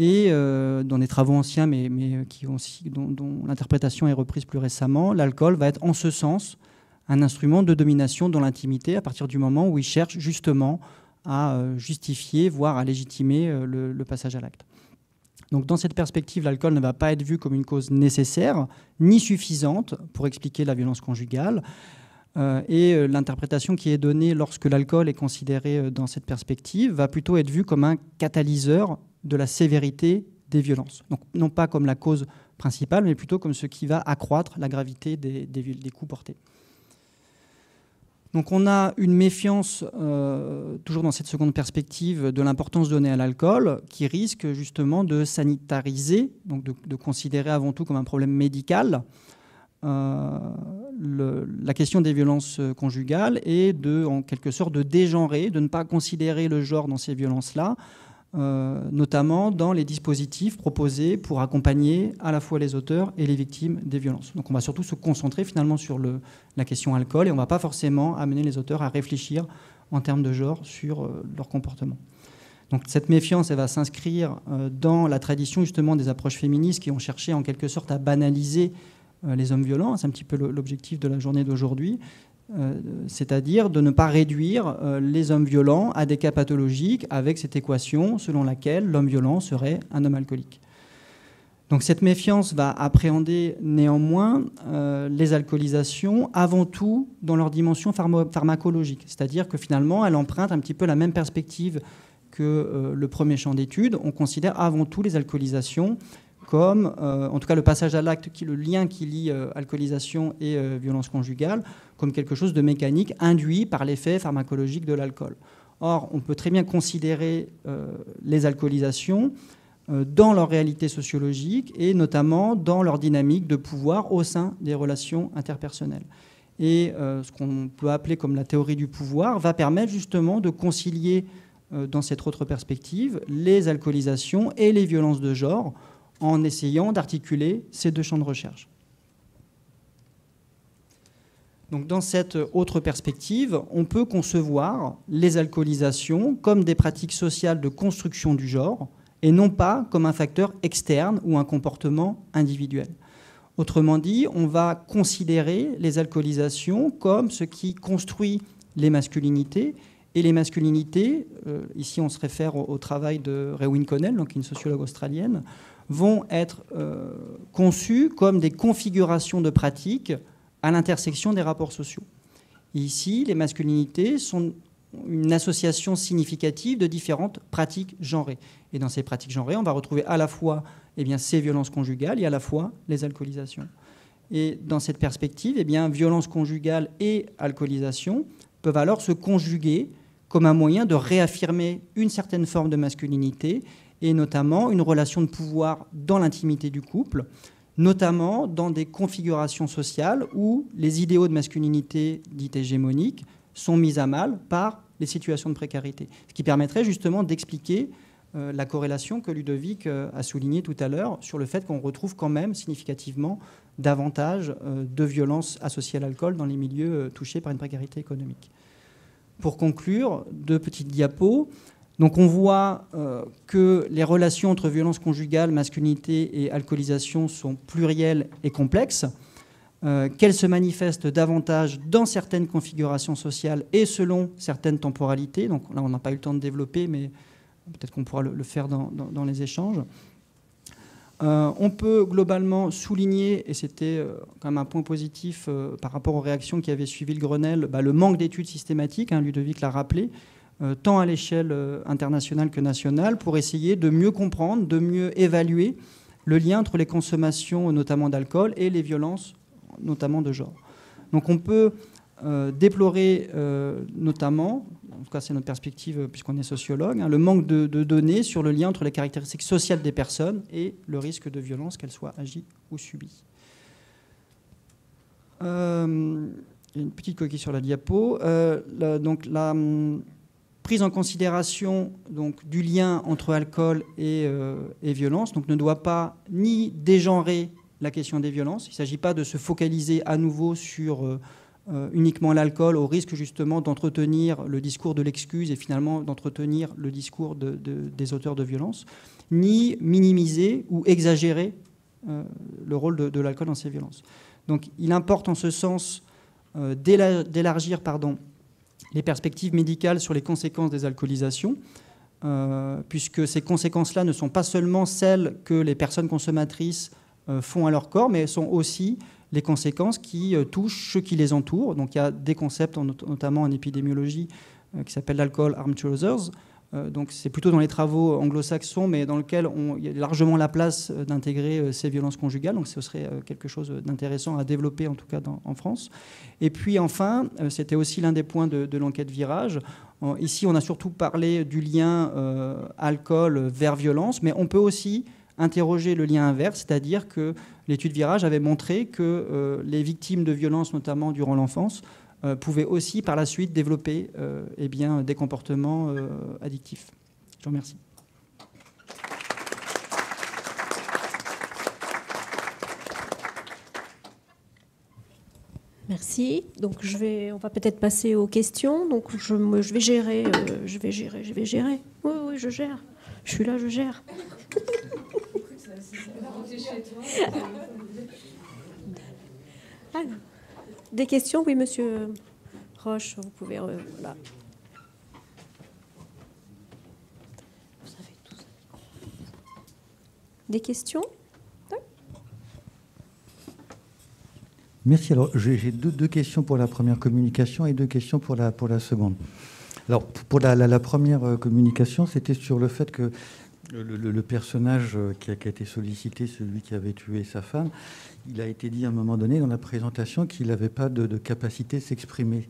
Speaker 4: Et dans des travaux anciens, mais dont l'interprétation est reprise plus récemment, l'alcool va être en ce sens un instrument de domination dans l'intimité à partir du moment où il cherche justement à justifier, voire à légitimer le passage à l'acte. Donc dans cette perspective, l'alcool ne va pas être vu comme une cause nécessaire ni suffisante pour expliquer la violence conjugale. Et l'interprétation qui est donnée lorsque l'alcool est considéré dans cette perspective va plutôt être vue comme un catalyseur de la sévérité des violences. Donc non pas comme la cause principale, mais plutôt comme ce qui va accroître la gravité des coups portés. Donc on a une méfiance, toujours dans cette seconde perspective, de l'importance donnée à l'alcool, qui risque justement de sanitariser, donc de considérer avant tout comme un problème médical la question des violences conjugales, et en quelque sorte de dégenrer, de ne pas considérer le genre dans ces violences-là notamment dans les dispositifs proposés pour accompagner à la fois les auteurs et les victimes des violences. Donc on va surtout se concentrer finalement sur la question alcool et on ne va pas forcément amener les auteurs à réfléchir en termes de genre sur leur comportement. Donc cette méfiance, elle va s'inscrire dans la tradition justement des approches féministes qui ont cherché en quelque sorte à banaliser les hommes violents. C'est un petit peu l'objectif de la journée d'aujourd'hui. C'est-à-dire de ne pas réduire les hommes violents à des cas pathologiques avec cette équation selon laquelle l'homme violent serait un homme alcoolique. Donc cette méfiance va appréhender néanmoins les alcoolisations avant tout dans leur dimension pharmacologique, c'est-à-dire que finalement elle emprunte un petit peu la même perspective que le premier champ d'études. On considère avant tout les alcoolisations comme, en tout cas le passage à l'acte, le lien qui lie alcoolisation et violence conjugale, comme quelque chose de mécanique induit par l'effet pharmacologique de l'alcool. Or, on peut très bien considérer les alcoolisations dans leur réalité sociologique et notamment dans leur dynamique de pouvoir au sein des relations interpersonnelles. Et ce qu'on peut appeler comme la théorie du pouvoir va permettre justement de concilier dans cette autre perspective les alcoolisations et les violences de genre en essayant d'articuler ces deux champs de recherche. Donc, dans cette autre perspective, on peut concevoir les alcoolisations comme des pratiques sociales de construction du genre et non pas comme un facteur externe ou un comportement individuel. Autrement dit, on va considérer les alcoolisations comme ce qui construit les masculinités. Et les masculinités, ici on se réfère au travail de Rewin Connell, donc une sociologue australienne, vont être conçues comme des configurations de pratiques à l'intersection des rapports sociaux. Et ici, les masculinités sont une association significative de différentes pratiques genrées. Et dans ces pratiques genrées, on va retrouver à la fois ces violences conjugales et à la fois les alcoolisations. Et dans cette perspective, violences conjugales et alcoolisation peuvent alors se conjuguer comme un moyen de réaffirmer une certaine forme de masculinité et notamment une relation de pouvoir dans l'intimité du couple, notamment dans des configurations sociales où les idéaux de masculinité dites hégémoniques sont mis à mal par les situations de précarité. Ce qui permettrait justement d'expliquer la corrélation que Ludovic a soulignée tout à l'heure sur le fait qu'on retrouve quand même significativement davantage de violences associées à l'alcool dans les milieux touchés par une précarité économique. Pour conclure, 2 petites diapos. Donc on voit que les relations entre violence conjugale, masculinité et alcoolisation sont plurielles et complexes, qu'elles se manifestent davantage dans certaines configurations sociales et selon certaines temporalités. Donc là, on n'a pas eu le temps de développer, mais peut-être qu'on pourra le faire dans les échanges. On peut globalement souligner, et c'était quand même un point positif par rapport aux réactions qui avaient suivi le Grenelle, le manque d'études systématiques, Ludovic l'a rappelé, tant à l'échelle internationale que nationale, pour essayer de mieux comprendre, de mieux évaluer le lien entre les consommations, notamment d'alcool, et les violences, notamment de genre. Donc on peut déplorer notamment, en tout cas c'est notre perspective puisqu'on est sociologue, le manque de données sur le lien entre les caractéristiques sociales des personnes et le risque de violence, qu'elles soient agies ou subies. Il y a une petite coquille sur la diapo. Donc la prise en considération du lien entre alcool et violence ne doit pas ni dégenrer la question des violences. Il ne s'agit pas de se focaliser à nouveau sur uniquement l'alcool, au risque justement d'entretenir le discours de l'excuse et finalement d'entretenir le discours des auteurs de violences, ni minimiser ou exagérer le rôle de l'alcool dans ces violences. Donc il importe en ce sens d'élargir les perspectives médicales sur les conséquences des alcoolisations, puisque ces conséquences-là ne sont pas seulement celles que les personnes consommatrices font à leur corps, mais sont aussi les conséquences qui touchent ceux qui les entourent. Donc il y a des concepts, notamment en épidémiologie, qui s'appellent l'alcohol harm to others. Donc c'est plutôt dans les travaux anglo-saxons, mais dans lesquels il y a largement la place d'intégrer ces violences conjugales. Donc ce serait quelque chose d'intéressant à développer, en tout cas en France. Et puis enfin, c'était aussi l'un des points de l'enquête Virage. Ici, on a surtout parlé du lien alcool vers violence, mais on peut aussi interroger le lien inverse, c'est-à-dire que l'étude Virage avait montré que les victimes de violences, notamment durant l'enfance, pouvaient aussi par la suite développer des comportements addictifs. Je vous remercie.
Speaker 1: Merci. Donc on va peut-être passer aux questions. Donc je vais gérer. Oui, oui, je gère. Je suis là, je gère. Alors, des questions, oui, Monsieur Roche, vous pouvez. Voilà. Vous avez tout ça. Des questions?
Speaker 5: Merci. Alors, j'ai deux questions pour la première communication et deux questions pour la seconde. Alors, pour la première communication, c'était sur le fait que le personnage qui a été sollicité, celui qui avait tué sa femme, il a été dit à un moment donné dans la présentation qu'il n'avait pas de capacité de s'exprimer.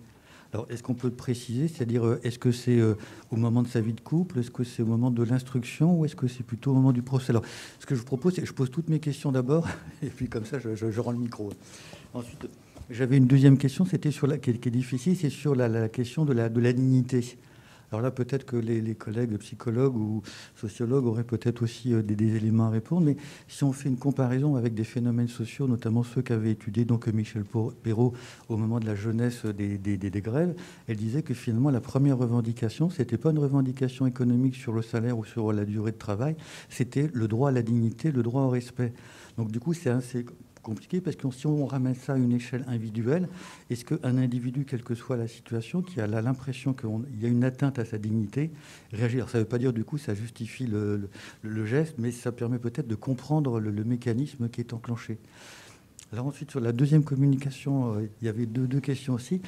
Speaker 5: Alors, est-ce qu'on peut préciser, c'est-à-dire, est-ce que c'est au moment de sa vie de couple, est-ce que c'est au moment de l'instruction, ou est-ce que c'est plutôt au moment du procès? Alors, ce que je vous propose, c'est que je pose toutes mes questions d'abord, et puis comme ça, je rends le micro. Ensuite, j'avais une deuxième question, c'était sur qui est difficile, c'est sur la question de la dignité. Alors là, peut-être que les collègues psychologues ou sociologues auraient peut-être aussi des éléments à répondre, mais si on fait une comparaison avec des phénomènes sociaux, notamment ceux qu'avait étudié donc Michel Perrault au moment de la jeunesse des grèves, elle disait que finalement la première revendication, c'était pas une revendication économique sur le salaire ou sur la durée de travail, c'était le droit à la dignité, le droit au respect. Donc du coup, c'est assez compliqué parce que si on ramène ça à une échelle individuelle, est-ce qu'un individu, quelle que soit la situation, qui a l'impression qu'il y a une atteinte à sa dignité, réagit? Alors ça ne veut pas dire du coup ça justifie le geste, mais ça permet peut-être de comprendre le mécanisme qui est enclenché. Alors ensuite, sur la deuxième communication, il y avait deux questions aussi.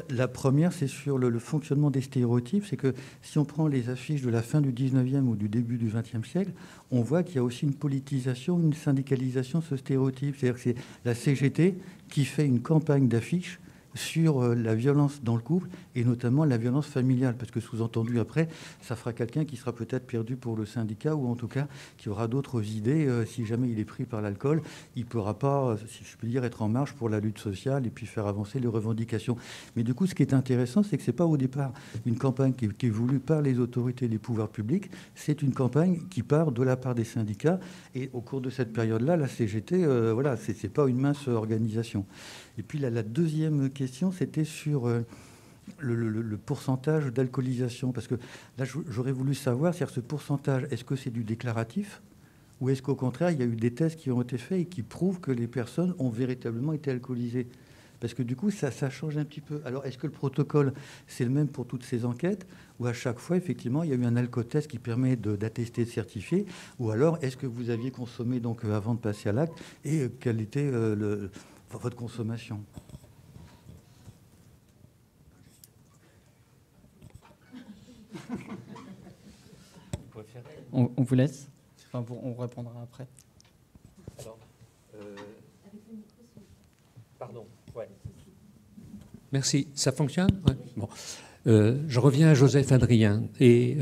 Speaker 5: La première, c'est sur le fonctionnement des stéréotypes. C'est que si on prend les affiches de la fin du 19e ou du début du 20e siècle, on voit qu'il y a aussi une politisation, une syndicalisation de ce stéréotype. C'est-à-dire que c'est la CGT qui fait une campagne d'affiches sur la violence dans le couple et notamment la violence familiale, parce que sous-entendu après, ça fera quelqu'un qui sera peut-être perdu pour le syndicat ou en tout cas qui aura d'autres idées. Si jamais il est pris par l'alcool, il ne pourra pas, si je puis dire, être en marche pour la lutte sociale et puis faire avancer les revendications. Mais du coup, ce qui est intéressant, c'est que ce n'est pas au départ une campagne qui est voulue par les autorités et les pouvoirs publics, c'est une campagne qui part de la part des syndicats et au cours de cette période-là, la CGT, voilà, ce n'est pas une mince organisation. Et puis la deuxième question, c'était sur le pourcentage d'alcoolisation. Parce que là, j'aurais voulu savoir, c'est-à-dire ce pourcentage, est-ce que c'est du déclaratif ou est-ce qu'au contraire, il y a eu des tests qui ont été faits et qui prouvent que les personnes ont véritablement été alcoolisées? Parce que du coup, ça change un petit peu. Alors, est-ce que le protocole, c'est le même pour toutes ces enquêtes ou à chaque fois, effectivement, il y a eu un alcotest qui permet d'attester, de certifier? Ou alors, est-ce que vous aviez consommé donc, avant de passer à l'acte et quel était votre consommation?
Speaker 4: On vous laisse. Enfin, on répondra après.
Speaker 2: Alors, pardon. Ouais. Merci. Ça fonctionne? Ouais. Bon. Je reviens à Joseph Adrien et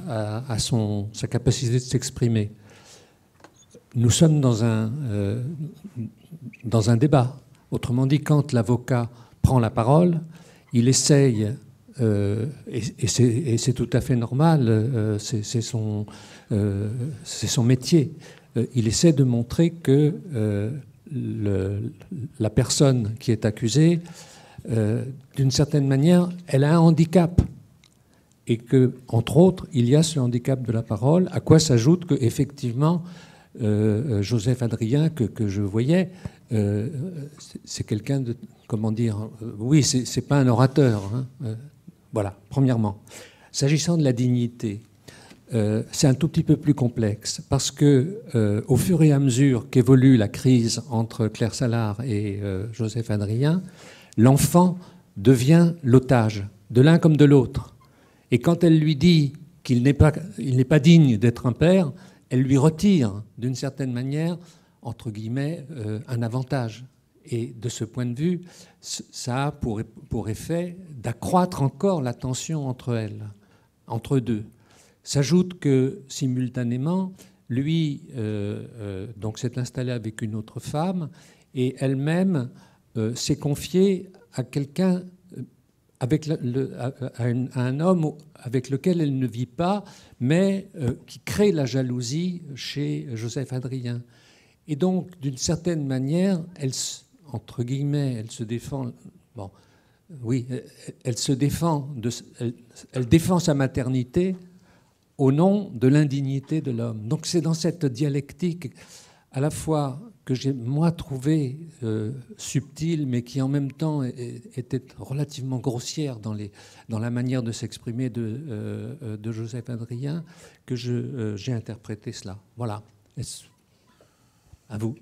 Speaker 2: à sa capacité de s'exprimer. Nous sommes dans un débat. Autrement dit, quand l'avocat prend la parole, il essaye, et c'est tout à fait normal, c'est son métier, il essaie de montrer que la personne qui est accusée, d'une certaine manière, elle a un handicap. Et que, entre autres, il y a ce handicap de la parole, à quoi s'ajoute qu'effectivement, Joseph Adrien, que je voyais, c'est quelqu'un de, comment dire, oui, c'est pas un orateur. Hein, voilà, premièrement. S'agissant de la dignité, c'est un tout petit peu plus complexe, parce que au fur et à mesure qu'évolue la crise entre Claire Sallard et Joseph Adrien, l'enfant devient l'otage, de l'un comme de l'autre. Et quand elle lui dit qu'il n'est pas digne d'être un père, elle lui retire, d'une certaine manière, entre guillemets, un avantage. Et de ce point de vue, ça a pour effet d'accroître encore la tension entre eux deux. S'ajoute que, simultanément, lui donc s'est installé avec une autre femme et elle-même s'est confiée à quelqu'un, à un homme avec lequel elle ne vit pas, mais qui crée la jalousie chez Joseph Adrien. Et donc, d'une certaine manière, entre guillemets, elle se défend. Bon, oui, elle se défend. Elle défend sa maternité au nom de l'indignité de l'homme. Donc c'est dans cette dialectique à la fois que j'ai, moi, trouvé subtile, mais qui en même temps était relativement grossière dans la manière de s'exprimer de Joseph Adrien, que j'ai interprété cela. Voilà. À vous.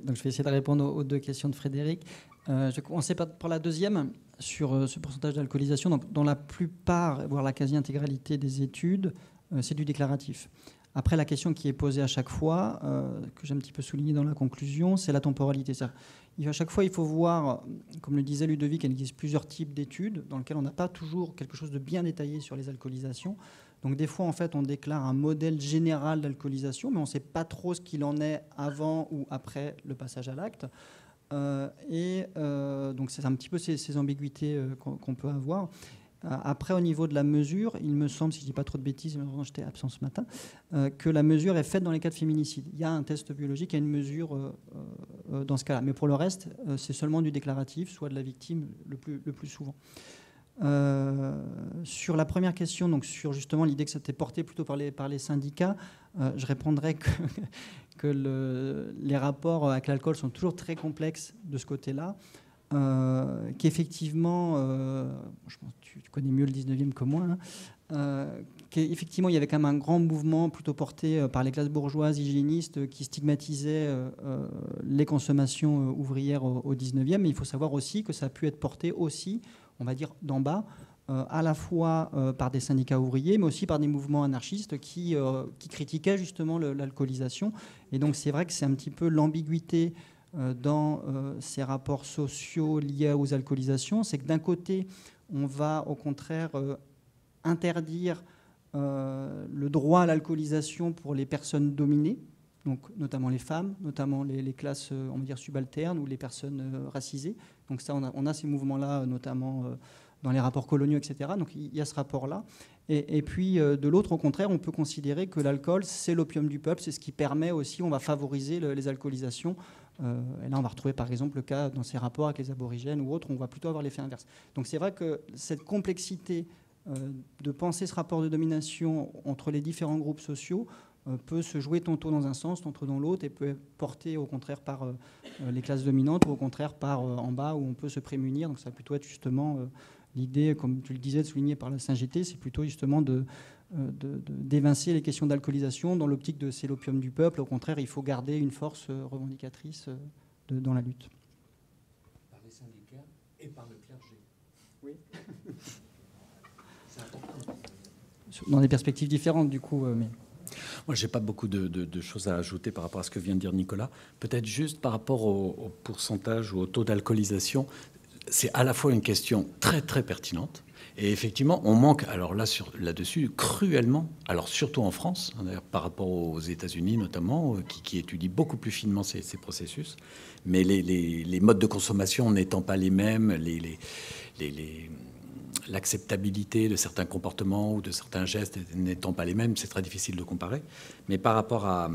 Speaker 4: Donc je vais essayer de répondre aux deux questions de Frédéric. Je vais commencer par la deuxième, sur ce pourcentage d'alcoolisation. Donc, dans la plupart, voire la quasi-intégralité des études, c'est du déclaratif. Après, la question qui est posée à chaque fois, que j'ai un petit peu souligné dans la conclusion, c'est la temporalité. À chaque fois, il faut voir, comme le disait Ludovic, il existe plusieurs types d'études dans lesquelles on n'a pas toujours quelque chose de bien détaillé sur les alcoolisations. Donc des fois, en fait, on déclare un modèle général d'alcoolisation, mais on ne sait pas trop ce qu'il en est avant ou après le passage à l'acte. Donc c'est un petit peu ces ambiguïtés qu'on peut avoir. Après, au niveau de la mesure, il me semble, si je ne dis pas trop de bêtises, malheureusement j'étais absent ce matin, que la mesure est faite dans les cas de féminicide. Il y a un test biologique, il y a une mesure dans ce cas-là. Mais pour le reste, c'est seulement du déclaratif, soit de la victime le plus souvent. Sur la première question, donc sur justement l'idée que ça était porté plutôt par les syndicats, je répondrais que les rapports avec l'alcool sont toujours très complexes de ce côté-là. Qu'effectivement, je pense que tu connais mieux le 19e que moi, qu'effectivement il y avait quand même un grand mouvement plutôt porté par les classes bourgeoises hygiénistes qui stigmatisaient les consommations ouvrières au 19e, mais il faut savoir aussi que ça a pu être porté aussi, on va dire, d'en bas, à la fois par des syndicats ouvriers, mais aussi par des mouvements anarchistes qui critiquaient justement l'alcoolisation. Et donc c'est vrai que c'est un petit peu l'ambiguïté dans ces rapports sociaux liés aux alcoolisations, c'est que d'un côté, on va au contraire interdire le droit à l'alcoolisation pour les personnes dominées, donc notamment les femmes, notamment les classes, on va dire, subalternes ou les personnes racisées. Donc ça, on a ces mouvements-là, notamment dans les rapports coloniaux, etc. Donc il y a ce rapport-là. Et puis de l'autre, au contraire, on peut considérer que l'alcool, c'est l'opium du peuple, c'est ce qui permet aussi, on va favoriser les alcoolisations. Et là, on va retrouver par exemple le cas dans ces rapports avec les aborigènes ou autres, on va plutôt avoir l'effet inverse. Donc c'est vrai que cette complexité de penser ce rapport de domination entre les différents groupes sociaux peut se jouer tantôt dans un sens, tantôt dans l'autre, et peut être porté au contraire par les classes dominantes ou au contraire par en bas où on peut se prémunir. Donc ça va plutôt être justement l'idée, comme tu le disais, de souligner par la CGT, c'est plutôt justement d'évincer les questions d'alcoolisation dans l'optique de c'est l'opium du peuple. Au contraire, il faut garder une force revendicatrice dans la lutte.
Speaker 2: Par les syndicats et par le clergé.
Speaker 4: Oui. Dans des perspectives différentes, du coup. Mais...
Speaker 3: Moi, je n'ai pas beaucoup de choses à ajouter par rapport à ce que vient de dire Nicolas. Peut-être juste par rapport au pourcentage ou au taux d'alcoolisation, c'est à la fois une question très, très pertinente. Et effectivement, on manque, alors là-dessus, cruellement, alors surtout en France, d'ailleurs, par rapport aux États-Unis notamment, qui étudient beaucoup plus finement ces processus. Mais les modes de consommation n'étant pas les mêmes, l'acceptabilité de certains comportements ou de certains gestes n'étant pas les mêmes, c'est très difficile de comparer. Mais par rapport à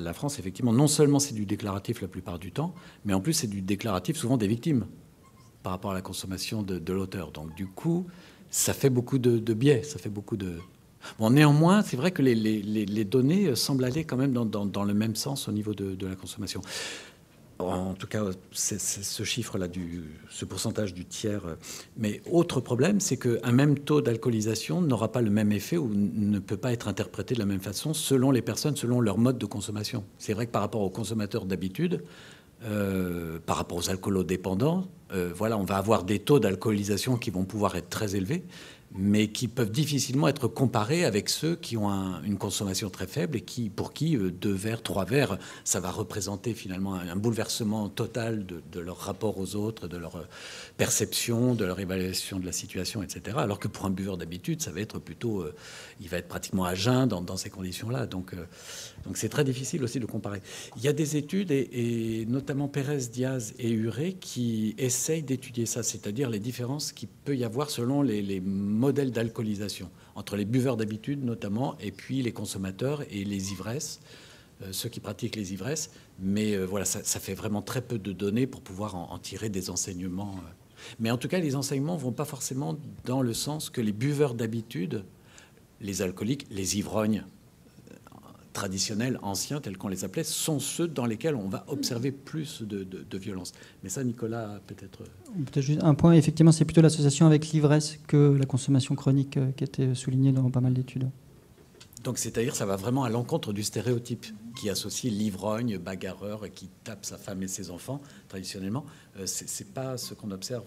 Speaker 3: la France, effectivement, non seulement c'est du déclaratif la plupart du temps, mais en plus c'est du déclaratif souvent des victimes par rapport à la consommation de l'auteur. Donc du coup, ça fait beaucoup de biais, ça fait beaucoup de... Bon, néanmoins, c'est vrai que les données semblent aller quand même dans le même sens au niveau de la consommation. En tout cas, c'est ce chiffre-là, ce pourcentage du tiers. Mais autre problème, c'est qu'un même taux d'alcoolisation n'aura pas le même effet ou ne peut pas être interprété de la même façon selon les personnes, selon leur mode de consommation. C'est vrai que par rapport aux consommateurs d'habitude, par rapport aux alcoolodépendants, voilà, on va avoir des taux d'alcoolisation qui vont pouvoir être très élevés, mais qui peuvent difficilement être comparés avec ceux qui ont une consommation très faible et pour qui 2 verres, 3 verres, ça va représenter finalement un bouleversement total de leur rapport aux autres, de leur perception, de leur évaluation de la situation, etc. Alors que pour un buveur d'habitude, ça va être plutôt... il va être pratiquement à jeun dans ces conditions-là. Donc c'est très difficile aussi de comparer. Il y a des études, et notamment Pérez, Diaz et Huré, qui essayent d'étudier ça, c'est-à-dire les différences qu'il peut y avoir selon les modèles d'alcoolisation, entre les buveurs d'habitude notamment, et puis les consommateurs et les ivresses. ceux qui pratiquent les ivresses. Mais voilà, ça fait vraiment très peu de données pour pouvoir en tirer des enseignements. Mais en tout cas, les enseignements ne vont pas forcément dans le sens que les buveurs d'habitude, les alcooliques, les ivrognes traditionnels, anciens, tels qu'on les appelait, sont ceux dans lesquels on va observer plus de violence. Mais ça, Nicolas, peut-être...
Speaker 4: Peut-être juste un point, effectivement, c'est plutôt l'association avec l'ivresse que la consommation chronique qui était soulignée dans pas mal d'études.
Speaker 3: Donc, c'est-à-dire ça va vraiment à l'encontre du stéréotype qui associe l'ivrogne, bagarreur, qui tape sa femme et ses enfants, traditionnellement. C'est pas ce qu'on observe.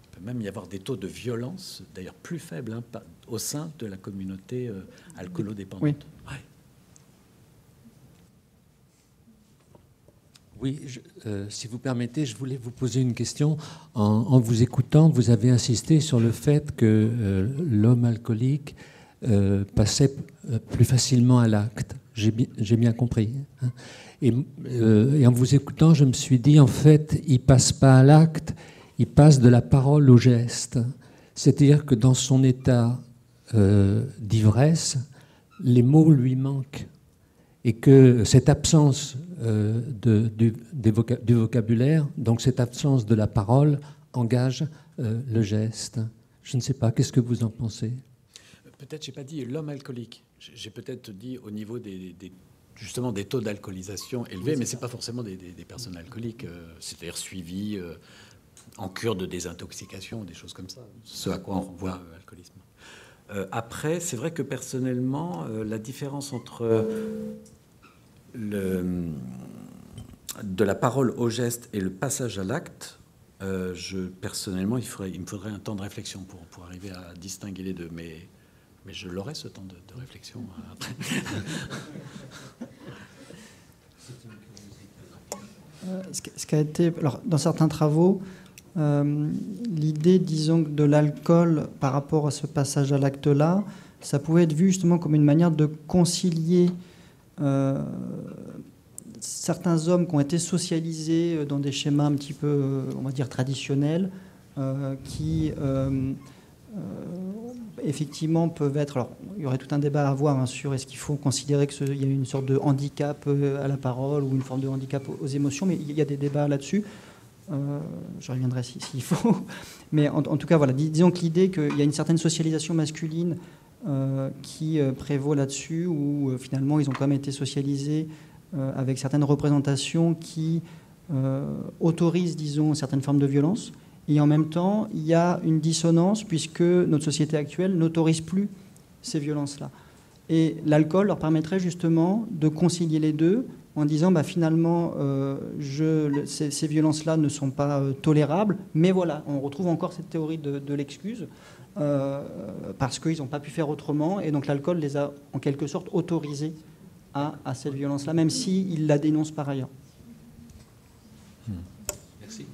Speaker 3: Il peut même y avoir des taux de violence, d'ailleurs plus faibles, au sein de la communauté alcoolodépendante.
Speaker 4: Oui.
Speaker 3: Ouais.
Speaker 2: Oui, si vous permettez, je voulais vous poser une question. En vous écoutant, vous avez insisté sur le fait que l'homme alcoolique passait plus facilement à l'acte. J'ai bien compris. Hein. Et en vous écoutant, je me suis dit, en fait, il ne passe pas à l'acte, il passe de la parole au geste. C'est-à-dire que dans son état d'ivresse, les mots lui manquent. Et que cette absence du vocabulaire, donc cette absence de la parole, engage le geste. Je ne sais pas, qu'est-ce que vous en pensez?
Speaker 3: Peut-être, je n'ai pas dit l'homme alcoolique. J'ai peut-être dit au niveau justement des taux d'alcoolisation élevés, mais ce n'est pas forcément des personnes alcooliques, c'est-à-dire suivies en cure de désintoxication, des choses comme ça, ce à quoi on renvoie l'alcoolisme. Après, c'est vrai que personnellement, la différence entre de la parole au geste et le passage à l'acte, personnellement, il me faudrait un temps de réflexion pour arriver à distinguer les deux. Mais je l'aurai, ce temps de réflexion, après.
Speaker 4: Ce qui a été, alors, dans certains travaux, l'idée, disons, de l'alcool par rapport à ce passage à l'acte-là, ça pouvait être vu justement comme une manière de concilier certains hommes qui ont été socialisés dans des schémas un petit peu, on va dire, traditionnels, qui effectivement peuvent être... Alors, il y aurait tout un débat à avoir hein, sur est-ce qu'il faut considérer qu'il y a une sorte de handicap à la parole ou une forme de handicap aux émotions, mais il y a des débats là-dessus. Je reviendrai s'il faut. Mais en tout cas, voilà, disons que l'idée qu'il y a une certaine socialisation masculine qui prévaut là-dessus, où finalement ils ont quand même été socialisés avec certaines représentations qui autorisent, disons, certaines formes de violence. Et en même temps, il y a une dissonance puisque notre société actuelle n'autorise plus ces violences-là. Et l'alcool leur permettrait justement de concilier les deux en disant finalement ces violences-là ne sont pas tolérables, mais voilà, on retrouve encore cette théorie de l'excuse parce qu'ils n'ont pas pu faire autrement, et donc l'alcool les a en quelque sorte autorisés à cette violence-là, même s'ils la dénoncent par ailleurs.
Speaker 2: Merci.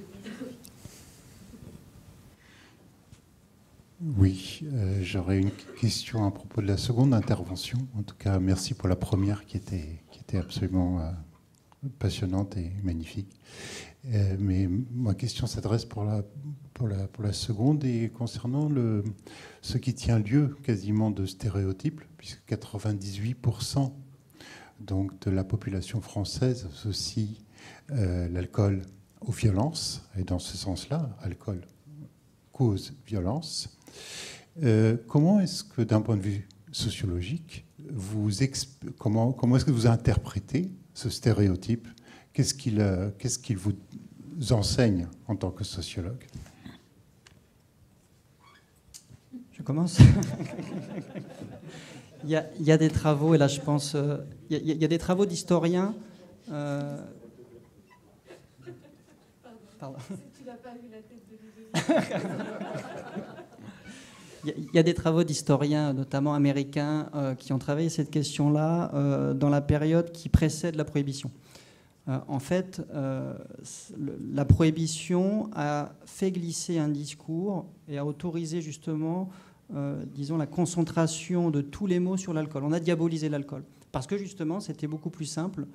Speaker 6: Oui, j'aurais une question à propos de la seconde intervention. En tout cas, merci pour la première qui était absolument passionnante et magnifique. Mais ma question s'adresse pour la seconde et concernant ce qui tient lieu quasiment de stéréotypes, puisque 98% donc, de la population française associe l'alcool aux violences, et dans ce sens-là, alcool cause violence. Comment est-ce que, d'un point de vue sociologique, comment est-ce que vous interprétez ce stéréotype? Qu'est-ce qu'il vous enseigne en tant que sociologue?
Speaker 4: Je commence. Il y a des travaux, et là je pense, il y a des travaux d'historiens. Pardon. Tu n'as pas vu la tête de Il y a des travaux d'historiens, notamment américains, qui ont travaillé cette question-là dans la période qui précède la prohibition. En fait, la prohibition a fait glisser un discours et a autorisé justement, disons, la concentration de tous les mots sur l'alcool. On a diabolisé l'alcool parce que justement, c'était beaucoup plus simple,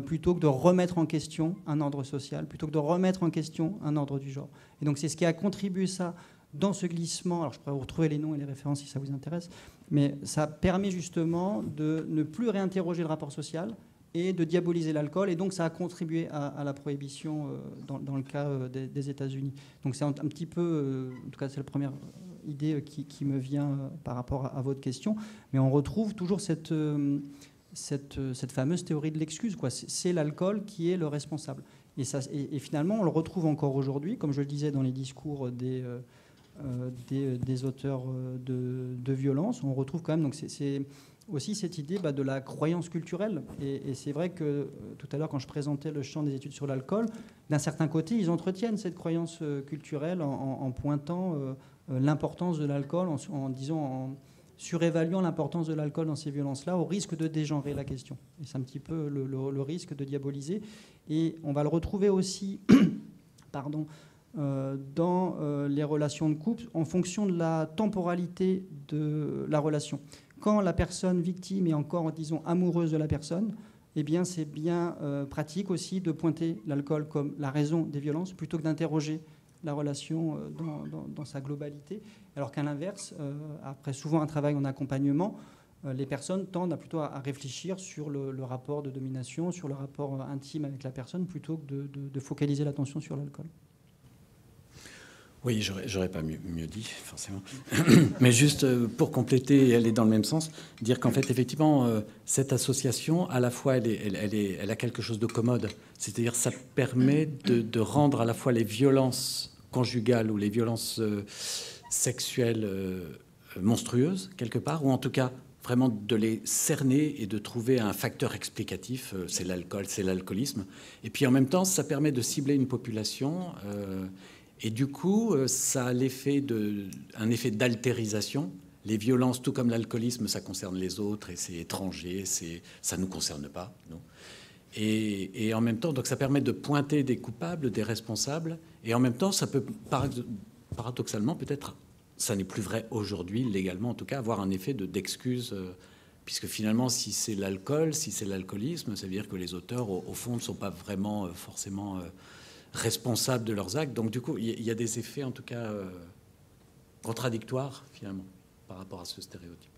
Speaker 4: plutôt que de remettre en question un ordre social, plutôt que de remettre en question un ordre du genre. Et donc, c'est ce qui a contribué ça dans ce glissement. Alors, je pourrais vous retrouver les noms et les références si ça vous intéresse. Mais ça permet justement de ne plus réinterroger le rapport social et de diaboliser l'alcool. Et donc, ça a contribué à la prohibition dans le cas des États-Unis. Donc, c'est un petit peu, en tout cas, c'est la première idée qui me vient par rapport à votre question. Mais on retrouve toujours cette fameuse théorie de l'excuse, quoi. C'est l'alcool qui est le responsable. Et finalement, on le retrouve encore aujourd'hui, comme je le disais dans les discours des auteurs de violence. On retrouve quand même, donc c'est aussi cette idée de la croyance culturelle. Et c'est vrai que tout à l'heure, quand je présentais le champ des études sur l'alcool, d'un certain côté, ils entretiennent cette croyance culturelle en pointant l'importance de l'alcool, en disant, en surévaluant l'importance de l'alcool dans ces violences-là, au risque de dégenrer la question. Et c'est un petit peu le risque de diaboliser. Et on va le retrouver aussi dans les relations de couple en fonction de la temporalité de la relation. Quand la personne victime est encore, disons, amoureuse de la personne, eh bien, c'est bien pratique aussi de pointer l'alcool comme la raison des violences plutôt que d'interroger la relation dans sa globalité. Alors qu'à l'inverse, après souvent un travail en accompagnement, les personnes tendent plutôt à réfléchir sur le rapport de domination, sur le rapport intime avec la personne, plutôt que de focaliser l'attention sur l'alcool.
Speaker 3: Oui, j'aurais pas mieux dit, forcément. Mais juste pour compléter et aller dans le même sens, dire qu'en fait, effectivement, cette association, à la fois, elle a quelque chose de commode. C'est-à-dire, ça permet de rendre à la fois les violences conjugales ou les violences sexuelles monstrueuses, quelque part, ou en tout cas, vraiment de les cerner et de trouver un facteur explicatif. C'est l'alcool, c'est l'alcoolisme. Et puis, en même temps, ça permet de cibler une population... Et du coup, ça a un effet d'altérisation. Les violences, tout comme l'alcoolisme, ça concerne les autres et c'est étranger, ça ne nous concerne pas, nous. Et en même temps, donc ça permet de pointer des coupables, des responsables. Et en même temps, ça peut, paradoxalement, peut-être, ça n'est plus vrai aujourd'hui, légalement en tout cas, avoir un effet d'excuse. Puisque finalement, si c'est l'alcool, si c'est l'alcoolisme, ça veut dire que les auteurs, au fond, ne sont pas vraiment forcément... responsables de leurs actes. Donc, du coup, il y a des effets, en tout cas, contradictoires, finalement, par rapport à ce stéréotype.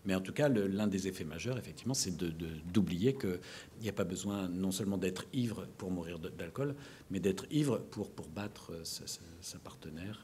Speaker 3: Mais en tout cas, l'un des effets majeurs, effectivement, c'est d'oublier qu'il n'y a pas besoin non seulement d'être ivre pour mourir d'alcool, mais d'être ivre pour battre sa partenaire